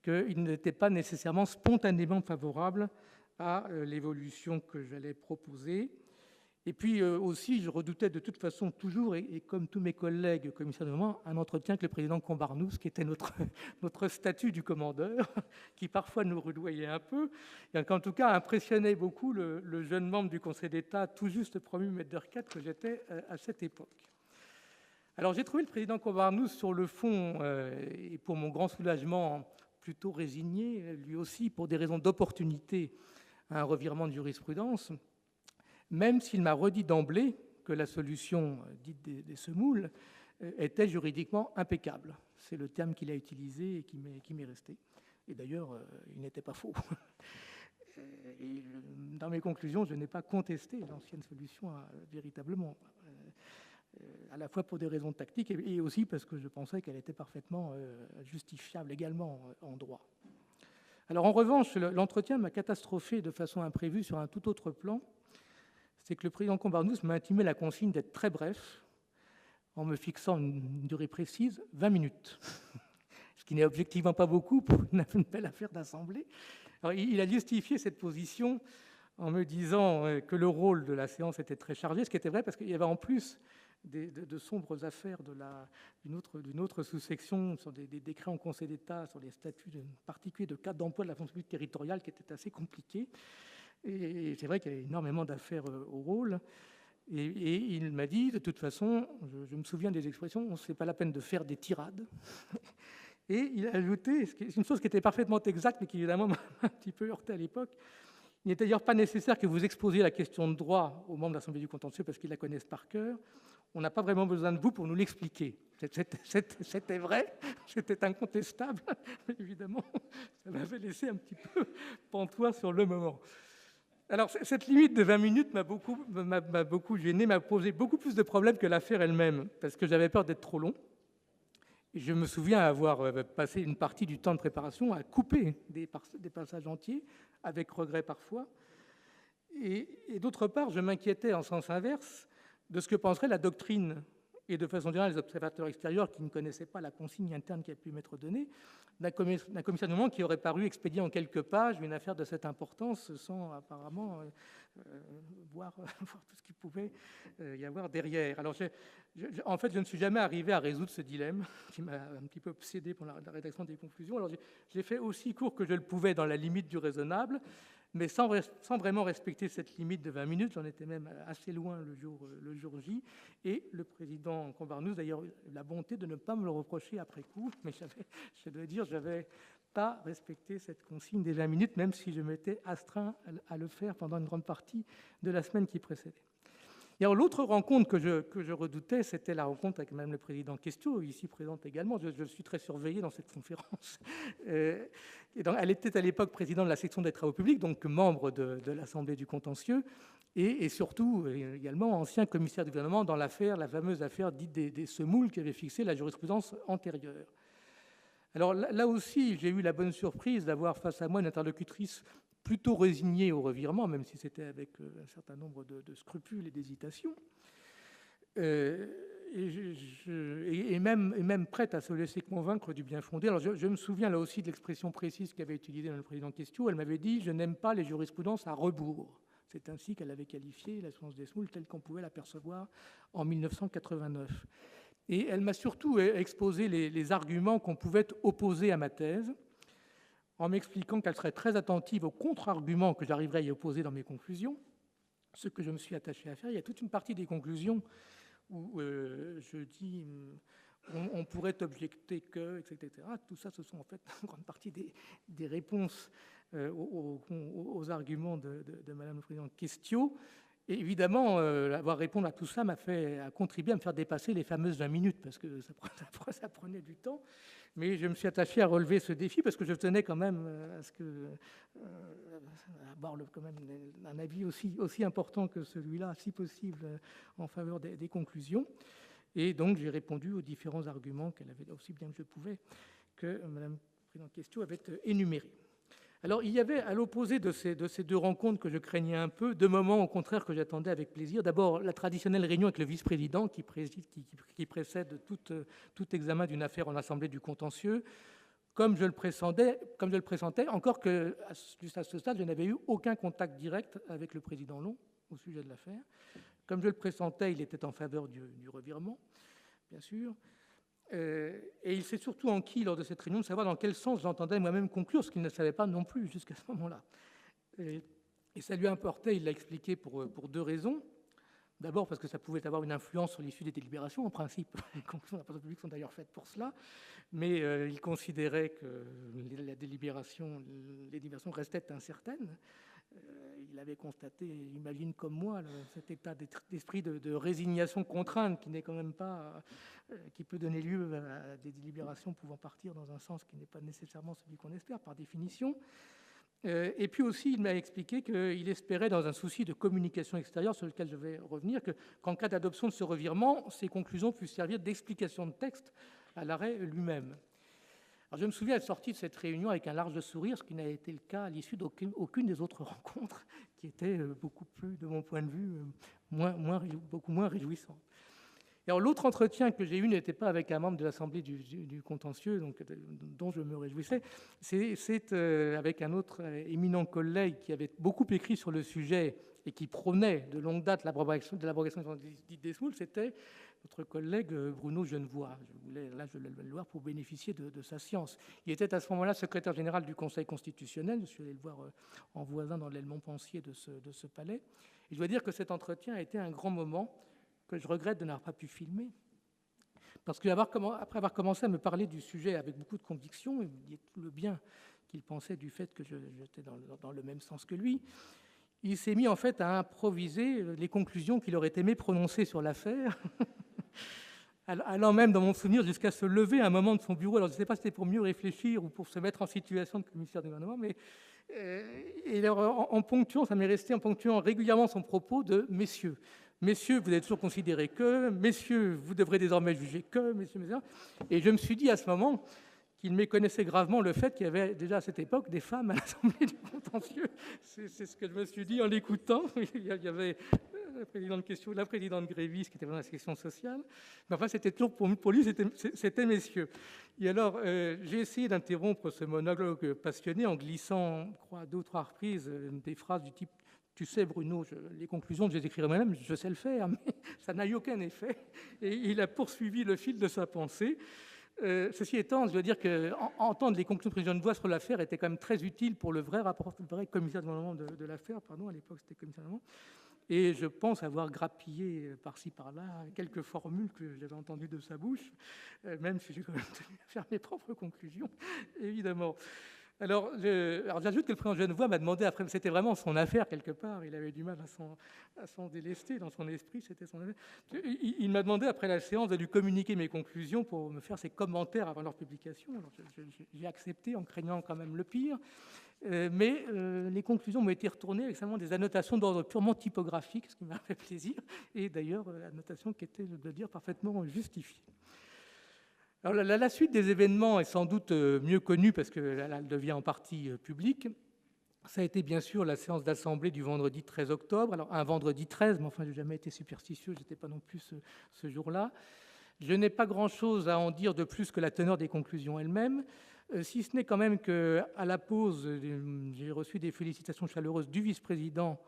qu'il n'était pas nécessairement spontanément favorable à l'évolution que j'allais proposer. Et puis aussi, je redoutais de toute façon toujours, et comme tous mes collègues commissaires de moment, un entretien avec le président Combarnous, qui était notre statut du commandeur, qui parfois nous rudoyait un peu, et qui en tout cas impressionnait beaucoup le jeune membre du Conseil d'État, tout juste promu maître de requête que j'étais à cette époque. Alors j'ai trouvé le président Combarnous sur le fond, et pour mon grand soulagement, plutôt résigné, lui aussi pour des raisons d'opportunité, à un revirement de jurisprudence, même s'il m'a redit d'emblée que la solution dite des semoules était juridiquement impeccable. C'est le terme qu'il a utilisé et qui m'est resté. Et d'ailleurs, il n'était pas faux. Et dans mes conclusions, je n'ai pas contesté l'ancienne solution véritablement, à la fois pour des raisons tactiques et aussi parce que je pensais qu'elle était parfaitement justifiable également en droit. Alors en revanche, l'entretien m'a catastrophé de façon imprévue sur un tout autre plan. C'est que le président Combarnous m'a intimé la consigne d'être très bref, en me fixant une durée précise, 20 minutes, ce qui n'est objectivement pas beaucoup pour une belle affaire d'assemblée. Alors, il a justifié cette position en me disant que le rôle de la séance était très chargé, ce qui était vrai parce qu'il y avait en plus de sombres affaires d'une autre sous-section sur des décrets en Conseil d'État, sur les statuts particuliers de cadre d'emploi de la fonction publique territoriale qui étaient assez compliqués. Et c'est vrai qu'il y a énormément d'affaires au rôle. Et il m'a dit, de toute façon, je me souviens des expressions, ce n'est pas la peine de faire des tirades. Et il a ajouté, c'est une chose qui était parfaitement exacte, mais qui évidemment m'a un petit peu heurté à l'époque, il n'est d'ailleurs pas nécessaire que vous exposiez la question de droit aux membres de l'Assemblée du contentieux parce qu'ils la connaissent par cœur. On n'a pas vraiment besoin de vous pour nous l'expliquer. C'était vrai, c'était incontestable, mais évidemment, ça m'avait laissé un petit peu pantois sur le moment. Alors, cette limite de 20 minutes m'a beaucoup gêné, m'a posé beaucoup plus de problèmes que l'affaire elle-même, parce que j'avais peur d'être trop long. Et je me souviens avoir passé une partie du temps de préparation à couper des passages entiers, avec regret parfois. Et d'autre part, je m'inquiétais en sens inverse de ce que penserait la doctrine, et de façon générale les observateurs extérieurs qui ne connaissaient pas la consigne interne qui a pu m'être donnée, d'un commissaire qui aurait paru expédier en quelques pages une affaire de cette importance sans apparemment voir tout ce qu'il pouvait y avoir derrière. Alors, en fait, je ne suis jamais arrivé à résoudre ce dilemme qui m'a un petit peu obsédé pour la rédaction des conclusions. Alors, j'ai fait aussi court que je le pouvais dans la limite du raisonnable, mais sans vraiment respecter cette limite de 20 minutes. J'en étais même assez loin le jour J. Et le président Combarnous, d'ailleurs, la bonté de ne pas me le reprocher après coup, mais je dois dire, je n'avais pas respecté cette consigne des 20 minutes, même si je m'étais astreint à le faire pendant une grande partie de la semaine qui précédait. Et alors, l'autre rencontre que je redoutais, c'était la rencontre avec Mme le Président Questiaux, ici présente également. Je suis très surveillé dans cette conférence. Elle était à l'époque présidente de la section des travaux publics, donc membre de l'Assemblée du contentieux, et surtout également ancien commissaire du gouvernement dans la fameuse affaire dite des semoules qui avait fixé la jurisprudence antérieure. Alors là aussi, j'ai eu la bonne surprise d'avoir face à moi une interlocutrice plutôt résignée au revirement, même si c'était avec un certain nombre de scrupules et d'hésitations. et même prête à se laisser convaincre du bien fondé. Alors je me souviens là aussi de l'expression précise qu'avait utilisée le président Questiaux. Elle m'avait dit « Je n'aime pas les jurisprudences à rebours ». C'est ainsi qu'elle avait qualifié la science des Desmoulins telle qu'on pouvait l'apercevoir en 1989. Et elle m'a surtout exposé les arguments qu'on pouvait opposer à ma thèse, en m'expliquant qu'elle serait très attentive aux contre-arguments que j'arriverais à y opposer dans mes conclusions, ce que je me suis attaché à faire. Il y a toute une partie des conclusions où je dis on pourrait objecter que, etc. Tout ça, ce sont en fait une grande partie des réponses aux arguments de Madame le Président Questiaux. Et évidemment, avoir répondu à tout ça a contribué à me faire dépasser les fameuses 20 minutes, parce que ça prenait du temps. Mais je me suis attaché à relever ce défi, parce que je tenais quand même à avoir quand même un avis aussi important que celui-là, si possible, en faveur des conclusions. Et donc, j'ai répondu aux différents arguments qu'elle avait, aussi bien que je pouvais, que Madame la Présidente Questiaux avait énumérés. Alors, il y avait, à l'opposé de ces deux rencontres que je craignais un peu, deux moments, au contraire, que j'attendais avec plaisir. D'abord, la traditionnelle réunion avec le vice-président qui précède tout examen d'une affaire en assemblée du contentieux. Comme je le pressentais, encore que, jusqu'à ce stade, je n'avais eu aucun contact direct avec le président Long au sujet de l'affaire. Comme je le pressentais, il était en faveur du revirement, bien sûr. Et il s'est surtout enquis lors de cette réunion de savoir dans quel sens j'entendais moi-même conclure, ce qu'il ne savait pas non plus jusqu'à ce moment-là. Et ça lui importait, il l'a expliqué, pour deux raisons. D'abord parce que ça pouvait avoir une influence sur l'issue des délibérations. En principe, les conclusions de la procédure publique sont d'ailleurs faites pour cela, mais il considérait que les délibérations restaient incertaines. Il avait constaté, imagine comme moi, cet état d'esprit de résignation contrainte qui n'est quand même pas, qui peut donner lieu à des délibérations pouvant partir dans un sens qui n'est pas nécessairement celui qu'on espère par définition. Et puis aussi, il m'a expliqué qu'il espérait, dans un souci de communication extérieure sur lequel je vais revenir, qu'en cas d'adoption de ce revirement, ces conclusions puissent servir d'explication de texte à l'arrêt lui-même. Alors, je me souviens être sorti de cette réunion avec un large sourire, ce qui n'a été le cas à l'issue d'aucune des autres rencontres, qui étaient beaucoup plus, de mon point de vue, beaucoup moins réjouissantes. Et alors, l'autre entretien que j'ai eu n'était pas avec un membre de l'Assemblée du contentieux, dont je me réjouissais, c'est avec un autre éminent collègue qui avait beaucoup écrit sur le sujet et qui prônait de longue date l'abrogation des Desmoulins, c'était notre collègue Bruno Genevoix. Je voulais le voir pour bénéficier de sa science. Il était à ce moment-là secrétaire général du Conseil constitutionnel. Je suis allé le voir en voisin dans l'aile Montpensier de ce palais. Et je dois dire que cet entretien a été un grand moment que je regrette de n'avoir pas pu filmer. Parce qu'après avoir commencé à me parler du sujet avec beaucoup de conviction, il me disait tout le bien qu'il pensait du fait que j'étais dans le même sens que lui, il s'est mis en fait à improviser les conclusions qu'il aurait aimé prononcer sur l'affaire, allant même, dans mon souvenir, jusqu'à se lever à un moment de son bureau. Alors, je ne sais pas si c'était pour mieux réfléchir ou pour se mettre en situation de commissaire du gouvernement, mais et alors, en ponctuant, ça m'est resté en ponctuant régulièrement son propos de « messieurs ». Messieurs, vous êtes toujours considérés que, messieurs, vous devrez désormais juger que, messieurs. Et je me suis dit à ce moment qu'il méconnaissait gravement le fait qu'il y avait déjà à cette époque des femmes à l'Assemblée du contentieux. C'est ce que je me suis dit en l'écoutant. Il y avait la présidente Questiaux, la présidente Grévis qui était dans la section sociale. Mais enfin, c'était toujours pour lui, c'était messieurs. Et alors, j'ai essayé d'interrompre ce monologue passionné en glissant, je crois, à 2 ou 3 reprises, des phrases du type « Tu sais, Bruno, les conclusions, je les écrirai moi-même, je sais le faire, mais ça n'a eu aucun effet. » Et il a poursuivi le fil de sa pensée. Ceci étant, je dois dire qu'entendre les conclusions de président Genevoix sur l'affaire était quand même très utile pour le vrai commissaire de gouvernement de l'affaire. À l'époque, c'était commissaire de gouvernement. Et je pense avoir grappillé par-ci, par-là quelques formules que j'avais entendues de sa bouche, même si j'ai quand même tenu à faire mes propres conclusions, évidemment. Alors j'ajoute que le président Genevoix m'a demandé, après, c'était vraiment son affaire quelque part, il avait du mal à s'en délester dans son esprit, c'était son affaire. Il m'a demandé après la séance de lui communiquer mes conclusions pour me faire ses commentaires avant leur publication. Alors j'ai accepté en craignant quand même le pire, mais les conclusions m'ont été retournées avec seulement des annotations d'ordre purement typographique, ce qui m'a fait plaisir, et d'ailleurs l'annotation qui était, je dois dire, parfaitement justifiée. Alors, la suite des événements est sans doute mieux connue parce qu'elle devient en partie publique. Ça a été bien sûr la séance d'assemblée du vendredi 13 octobre. Alors un vendredi 13, mais enfin je n'ai jamais été superstitieux, je n'étais pas non plus ce jour-là. Je n'ai pas grand-chose à en dire de plus que la teneur des conclusions elles-mêmes, si ce n'est quand même qu'à la pause, j'ai reçu des félicitations chaleureuses du vice-président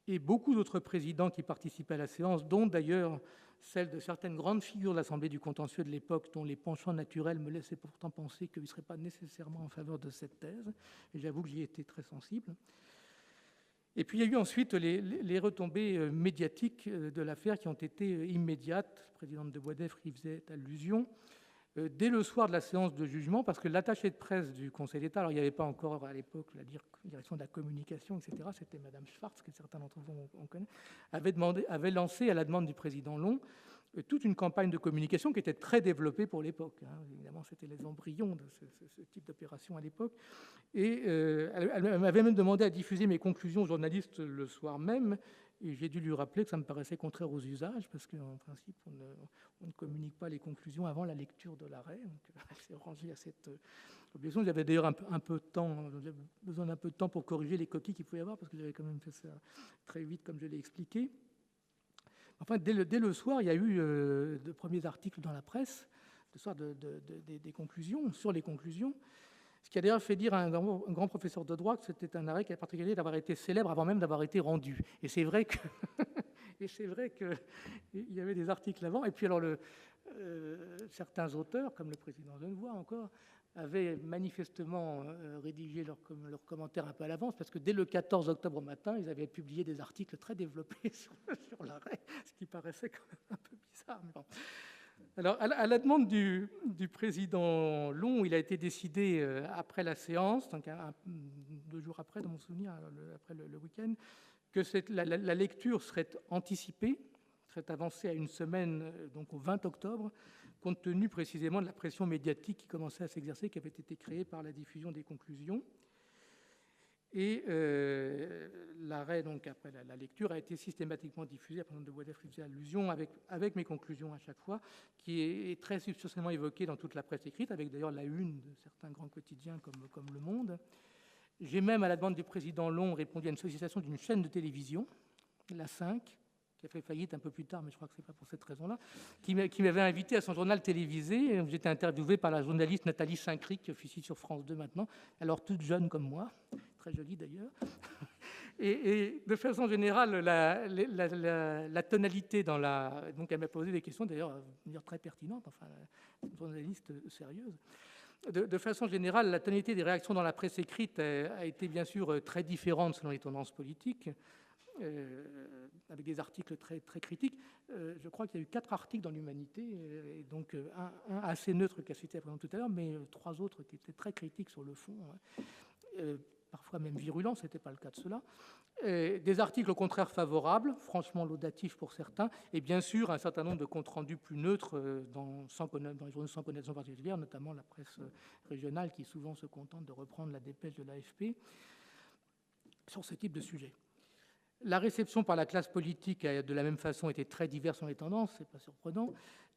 et beaucoup d'autres présidents qui participaient à la séance, dont d'ailleurs celle de certaines grandes figures de l'Assemblée du contentieux de l'époque, dont les penchants naturels me laissaient pourtant penser qu'ils ne seraient pas nécessairement en faveur de cette thèse. Et j'avoue que j'y étais très sensible. Et puis il y a eu ensuite les retombées médiatiques de l'affaire qui ont été immédiates. La présidente de Boisdeffre y faisait allusion. Dès le soir de la séance de jugement, parce que l'attaché de presse du Conseil d'État, alors il n'y avait pas encore à l'époque la direction de la communication, etc., c'était Madame Schwartz, que certains d'entre vous on connaît, avait lancé à la demande du président Long toute une campagne de communication qui était très développée pour l'époque. Évidemment, c'était les embryons de ce type d'opération à l'époque. Et elle m'avait même demandé à diffuser mes conclusions aux journalistes le soir même. Et j'ai dû lui rappeler que ça me paraissait contraire aux usages, parce qu'en principe, on ne communique pas les conclusions avant la lecture de l'arrêt. Donc, elle s'est rangée à cette objection. J'avais d'ailleurs un peu de temps, j'avais besoin d'un peu de temps pour corriger les coquilles qu'il pouvait y avoir, parce que j'avais quand même fait ça très vite, comme je l'ai expliqué. Enfin, dès le soir, il y a eu de premiers articles dans la presse, le soir des conclusions, sur les conclusions. Ce qui a d'ailleurs fait dire à un grand professeur de droit que c'était un arrêt qui a particulier d'avoir été célèbre avant même d'avoir été rendu. Et c'est vrai que il y avait des articles avant. Et puis alors certains auteurs, comme le président Genevoix encore, avaient manifestement rédigé leurs commentaires un peu à l'avance, parce que dès le 14 octobre au matin, ils avaient publié des articles très développés sur l'arrêt, ce qui paraissait quand même un peu bizarre. Mais bon. Alors, à la demande du président Long, il a été décidé après la séance, donc 2 jours après, dans mon souvenir, après le week-end, que la lecture serait anticipée, serait avancée à une semaine, donc au 20 octobre, compte tenu précisément de la pression médiatique qui commençait à s'exercer, qui avait été créée par la diffusion des conclusions. Et l'arrêt, donc après la lecture, a été systématiquement diffusé. La présidente de Boisdeffre faisait allusion avec mes conclusions à chaque fois, qui est très substantiellement évoquée dans toute la presse écrite, avec d'ailleurs la une de certains grands quotidiens comme Le Monde. J'ai même, à la demande du président Long, répondu à une sollicitation d'une chaîne de télévision, la 5, qui a fait faillite un peu plus tard, mais je crois que ce n'est pas pour cette raison-là, qui m'avait invité à son journal télévisé. J'étais interviewé par la journaliste Nathalie Saint-Cric, qui officie sur France 2 maintenant, alors toute jeune comme moi, très jolie d'ailleurs. Et de façon générale, la tonalité dans la... Donc elle m'a posé des questions d'ailleurs très pertinentes, enfin, une journaliste sérieuse. De façon générale, la tonalité des réactions dans la presse écrite a été bien sûr très différente selon les tendances politiques, avec des articles très, très critiques. Je crois qu'il y a eu 4 articles dans l'Humanité, et donc un assez neutre qu'a cité tout à l'heure, mais 3 autres qui étaient très critiques sur le fond, parfois même virulents, ce n'était pas le cas de cela. Des articles au contraire favorables, franchement laudatifs pour certains, et bien sûr un certain nombre de comptes rendus plus neutres dans les journaux sans connotation particulière, notamment la presse régionale qui souvent se contente de reprendre la dépêche de l'AFP sur ce type de sujet. La réception par la classe politique a de la même façon été très diverse dans les tendances, ce n'est pas surprenant.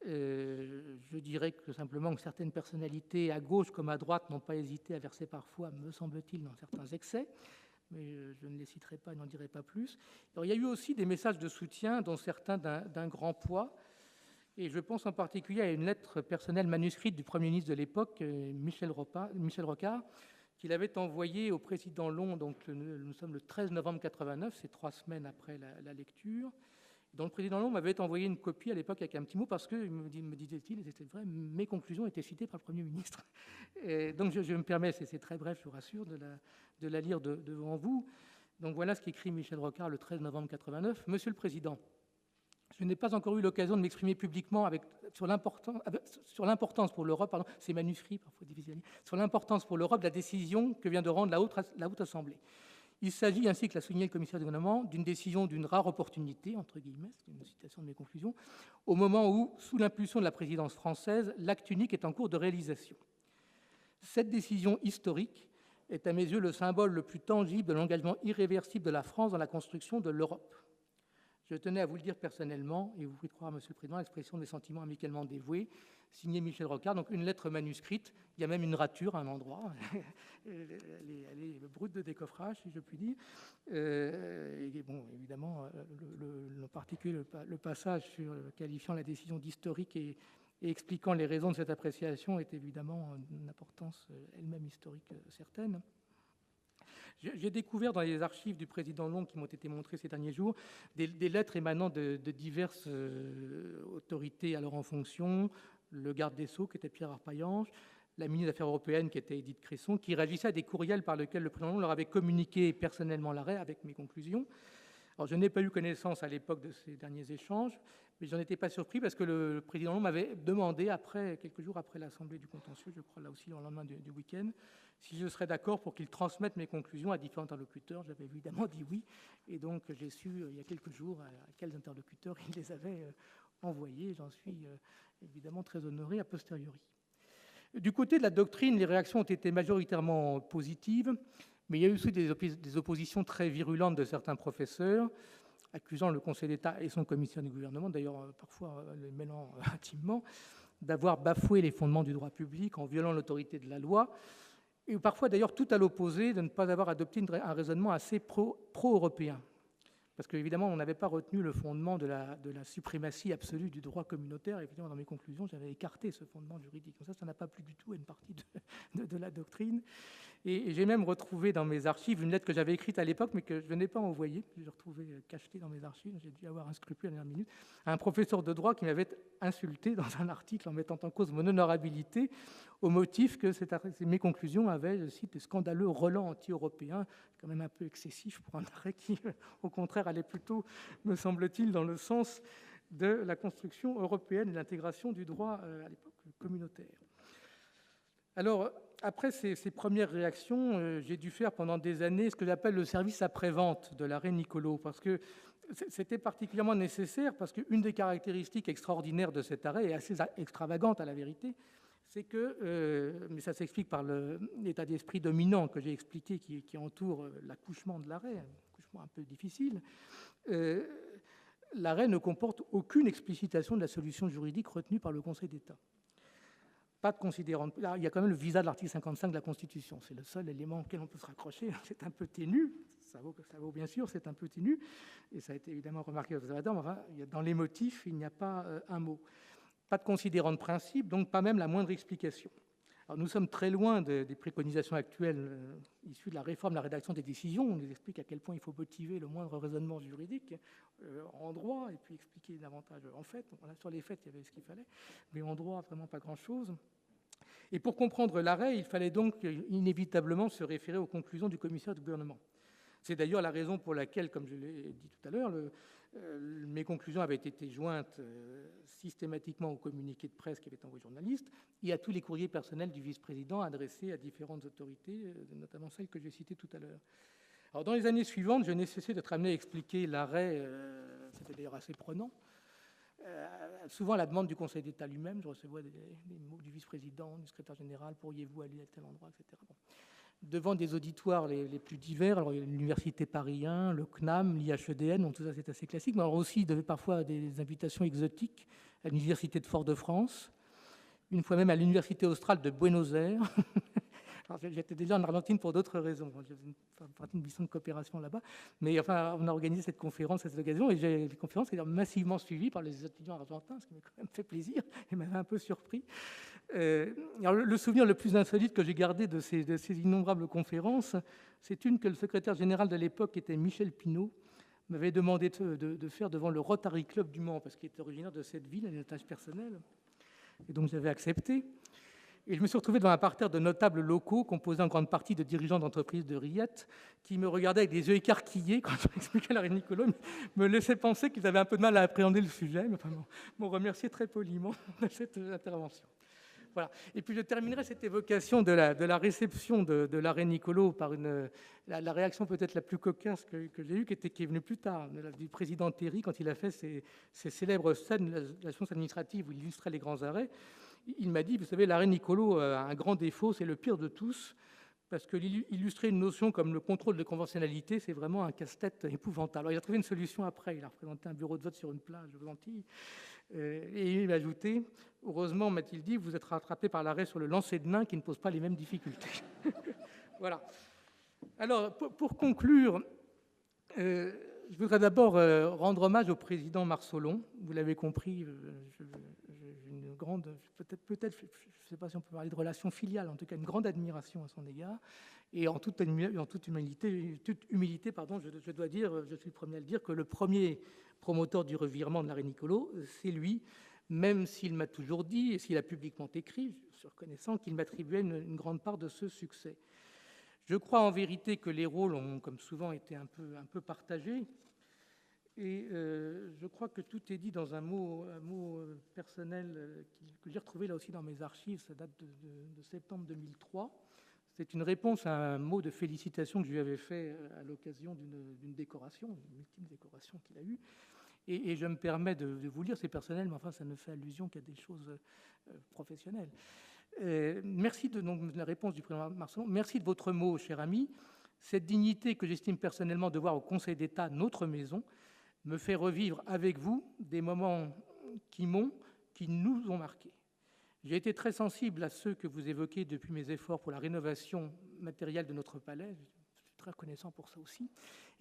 Je dirais que simplement que certaines personnalités, à gauche comme à droite, n'ont pas hésité à verser parfois, me semble-t-il, dans certains excès, mais je ne les citerai pas et n'en dirai pas plus. Alors, il y a eu aussi des messages de soutien, dont certains d'un grand poids, et je pense en particulier à une lettre personnelle manuscrite du Premier ministre de l'époque, Michel Rocard, qu'il avait envoyé au président Long, donc nous sommes le 13 novembre 89, c'est 3 semaines après la lecture, dont le président Long m'avait envoyé une copie à l'époque avec un petit mot, parce que, me disait-il, et c'était vrai, mes conclusions étaient citées par le Premier ministre. Et donc je me permets, c'est très bref, je vous rassure, de la lire devant vous. Donc voilà ce qu'écrit Michel Rocard le 13 novembre 89. Monsieur le Président, je n'ai pas encore eu l'occasion de m'exprimer publiquement sur l'importance pour l'Europe, c'est manuscrit, parfois difficile à lire, sur l'importance pour l'Europe de la décision que vient de rendre la Haute Assemblée. Il s'agit, ainsi que l'a souligné le commissaire du gouvernement, d'une décision d'une rare opportunité, entre guillemets, c'est une citation de mes conclusions, au moment où, sous l'impulsion de la présidence française, l'acte unique est en cours de réalisation. Cette décision historique est à mes yeux le symbole le plus tangible de l'engagement irréversible de la France dans la construction de l'Europe. Je tenais à vous le dire personnellement, et vous pouvez croire, Monsieur le Président, l'expression des sentiments amicalement dévoués, signé Michel Rocard, donc une lettre manuscrite. Il y a même une rature à un endroit. Elle est brute de décoffrage, si je puis dire. Et bon, évidemment, en particulier le passage sur qualifiant la décision d'historique et expliquant les raisons de cette appréciation est évidemment d'une importance elle-même historique certaine. J'ai découvert dans les archives du président Long qui m'ont été montrées ces derniers jours des lettres émanant de diverses autorités alors en fonction, le garde des Sceaux qui était Pierre Arpaillange, la ministre des Affaires européennes qui était Édith Cresson, qui réagissaient à des courriels par lesquels le président Long leur avait communiqué personnellement l'arrêt avec mes conclusions. Alors, je n'ai pas eu connaissance à l'époque de ces derniers échanges, mais je n'en étais pas surpris parce que le président Long m'avait demandé, quelques jours après l'Assemblée du contentieux, je crois là aussi le lendemain du week-end, si je serais d'accord pour qu'il transmette mes conclusions à différents interlocuteurs. J'avais évidemment dit oui, et donc j'ai su il y a quelques jours à quels interlocuteurs il les avait envoyés. J'en suis évidemment très honoré a posteriori. Du côté de la doctrine, les réactions ont été majoritairement positives, mais il y a eu aussi des oppositions très virulentes de certains professeurs, accusant le Conseil d'État et son commissaire du gouvernement, d'ailleurs parfois les mêlant intimement, d'avoir bafoué les fondements du droit public en violant l'autorité de la loi, et parfois d'ailleurs tout à l'opposé, de ne pas avoir adopté un raisonnement assez pro-européen. Parce qu'évidemment, on n'avait pas retenu le fondement de la suprématie absolue du droit communautaire. Et évidemment, dans mes conclusions, j'avais écarté ce fondement juridique. Donc ça n'a pas plu du tout à une partie de la doctrine. Et j'ai même retrouvé dans mes archives une lettre que j'avais écrite à l'époque, mais que je n'ai pas envoyée. J'ai retrouvé cachetée dans mes archives. J'ai dû avoir un scrupule à la dernière minute. Un professeur de droit qui m'avait insulté dans un article en mettant en cause mon honorabilité au motif que mes conclusions avaient, je cite, des scandaleux relents anti-européens. C'est quand même un peu excessif pour un arrêt qui, au contraire, allait plutôt, me semble-t-il, dans le sens de la construction européenne et de l'intégration du droit à l'époque communautaire. Alors, après ces premières réactions, j'ai dû faire pendant des années ce que j'appelle le service après-vente de l'arrêt Niccolo, parce que c'était particulièrement nécessaire, parce qu'une des caractéristiques extraordinaires de cet arrêt, et assez extravagante à la vérité, c'est que, mais ça s'explique par l'état d'esprit dominant que j'ai expliqué, qui entoure l'accouchement de l'arrêt, un accouchement un peu difficile, l'arrêt ne comporte aucune explicitation de la solution juridique retenue par le Conseil d'État. Pas de considérant. Là, il y a quand même le visa de l'article 55 de la Constitution. C'est le seul élément auquel on peut se raccrocher. C'est un peu ténu. Ça vaut bien sûr, c'est un peu ténu. Et ça a été évidemment remarqué aux observateurs. Mais enfin, dans les motifs, il n'y a pas un mot. Pas de considérant de principe, donc pas même la moindre explication. Alors, nous sommes très loin des préconisations actuelles issues de la réforme de la rédaction des décisions. On nous explique à quel point il faut motiver le moindre raisonnement juridique en droit et puis expliquer davantage en fait. Voilà, sur les faits, il y avait ce qu'il fallait, mais en droit, vraiment pas grand-chose. Et pour comprendre l'arrêt, il fallait donc inévitablement se référer aux conclusions du commissaire du gouvernement. C'est d'ailleurs la raison pour laquelle, comme je l'ai dit tout à l'heure, mes conclusions avaient été jointes systématiquement au communiqué de presse qui avait envoyé aux journalistes et à tous les courriers personnels du vice-président adressés à différentes autorités, notamment celles que j'ai citées tout à l'heure. Alors, dans les années suivantes, je n'ai cessé d'être amené à expliquer l'arrêt, c'était d'ailleurs assez prenant, souvent à la demande du Conseil d'État lui-même. Je recevais des mots du vice-président, du secrétaire général, pourriez-vous aller à tel endroit, etc. Bon. Devant des auditoires les plus divers, alors il y a l'Université Paris 1, le CNAM, l'IHEDN, donc tout ça c'est assez classique, mais alors aussi il y avait parfois des invitations exotiques à l'Université de Fort-de-France, une fois même à l'Université australe de Buenos Aires. Alors, j'étais déjà en Argentine pour d'autres raisons. J'avais une mission de coopération là-bas. Mais enfin, on a organisé cette conférence à cette occasion et les conférences étaient massivement suivies par les étudiants argentins, ce qui m'a quand même fait plaisir et m'avait un peu surpris. Alors, le souvenir le plus insolite que j'ai gardé de ces innombrables conférences, c'est une que le secrétaire général de l'époque, qui était Michel Pinault, m'avait demandé de faire devant le Rotary Club du Mans, parce qu'il était originaire de cette ville, à une tâche personnelle. Et donc j'avais accepté. Et je me suis retrouvé dans un parterre de notables locaux, composé en grande partie de dirigeants d'entreprises de rillettes, qui me regardaient avec des yeux écarquillés quand j'expliquais l'arrêt Niccolo, me laissaient penser qu'ils avaient un peu de mal à appréhender le sujet, mais enfin, m'ont remercié très poliment de cette intervention. Voilà. Et puis je terminerai cette évocation de la réception de l'arrêt Niccolo par la réaction peut-être la plus cocasse que j'ai eue, qui est venue plus tard, du président Terry, quand il a fait ses célèbres scènes de la science administrative où il illustrait les grands arrêts. Il m'a dit, vous savez, l'arrêt Niccolo a un grand défaut, c'est le pire de tous, parce que illustrer une notion comme le contrôle de conventionnalité, c'est vraiment un casse-tête épouvantable. Alors, il a trouvé une solution après, il a représenté un bureau de vote sur une plage aux Antilles, et il a ajouté « Heureusement, m'a-t-il dit, vous êtes rattrapé par l'arrêt sur le lancer de nain qui ne pose pas les mêmes difficultés. » Voilà. Alors, pour conclure, je voudrais d'abord rendre hommage au président Marsolon. Vous l'avez compris, j'ai une grande, peut-être, je ne sais pas si on peut parler de relation filiale, en tout cas une grande admiration à son égard. Et en toute humilité, je dois dire, je suis le premier à le dire, que le premier promoteur du revirement de l'arrêt Niccolo, c'est lui, même s'il m'a toujours dit, et s'il a publiquement écrit, je suis reconnaissant qu'il m'attribuait une grande part de ce succès. Je crois en vérité que les rôles ont, comme souvent, été un peu partagés. Et je crois que tout est dit dans un mot personnel que j'ai retrouvé là aussi dans mes archives. Ça date de septembre 2003. C'est une réponse à un mot de félicitation que je lui avais fait à l'occasion d'une décoration, une ultime décoration qu'il a eue. Et je me permets de vous lire, c'est personnel, mais enfin, ça ne fait allusion qu'à des choses professionnelles. Merci de la réponse du président Marsolon. Merci de votre mot, cher ami. Cette dignité que j'estime personnellement devoir au Conseil d'État, notre maison, me fait revivre avec vous des moments qui nous ont marqués. J'ai été très sensible à ceux que vous évoquez depuis mes efforts pour la rénovation matérielle de notre palais. Je suis très reconnaissant pour ça aussi.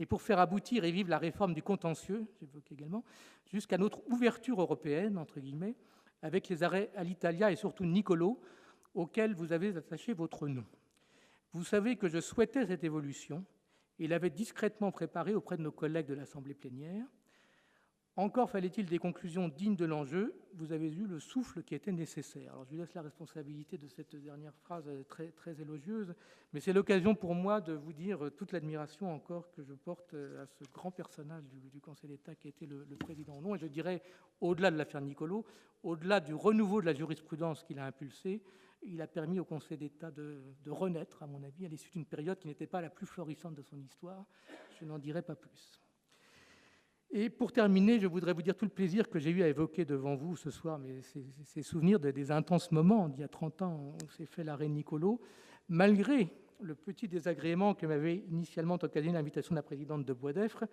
Et pour faire aboutir et vivre la réforme du contentieux, j'évoque également, jusqu'à notre ouverture européenne, entre guillemets, avec les arrêts Alitalia et surtout Niccolo, auxquels vous avez attaché votre nom. Vous savez que je souhaitais cette évolution et l'avais discrètement préparée auprès de nos collègues de l'Assemblée plénière. Encore fallait-il des conclusions dignes de l'enjeu. Vous avez eu le souffle qui était nécessaire. Alors, je lui laisse la responsabilité de cette dernière phrase très, très élogieuse, mais c'est l'occasion pour moi de vous dire toute l'admiration encore que je porte à ce grand personnage du Conseil d'État qui a été le président Hollande. Et je dirais, au-delà de l'affaire Niccolo, au-delà du renouveau de la jurisprudence qu'il a impulsé, il a permis au Conseil d'État de renaître, à mon avis, à l'issue d'une période qui n'était pas la plus florissante de son histoire. Je n'en dirai pas plus. Et pour terminer, je voudrais vous dire tout le plaisir que j'ai eu à évoquer devant vous ce soir, mais ces souvenirs des intenses moments d'il y a 30 ans où s'est fait l'arrêt Niccolo, malgré le petit désagrément que m'avait initialement occasionné l'invitation de la présidente de Boisdeffre,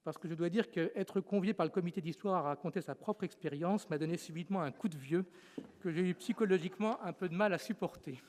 parce que je dois dire qu'être convié par le comité d'histoire à raconter sa propre expérience m'a donné subitement un coup de vieux que j'ai eu psychologiquement un peu de mal à supporter.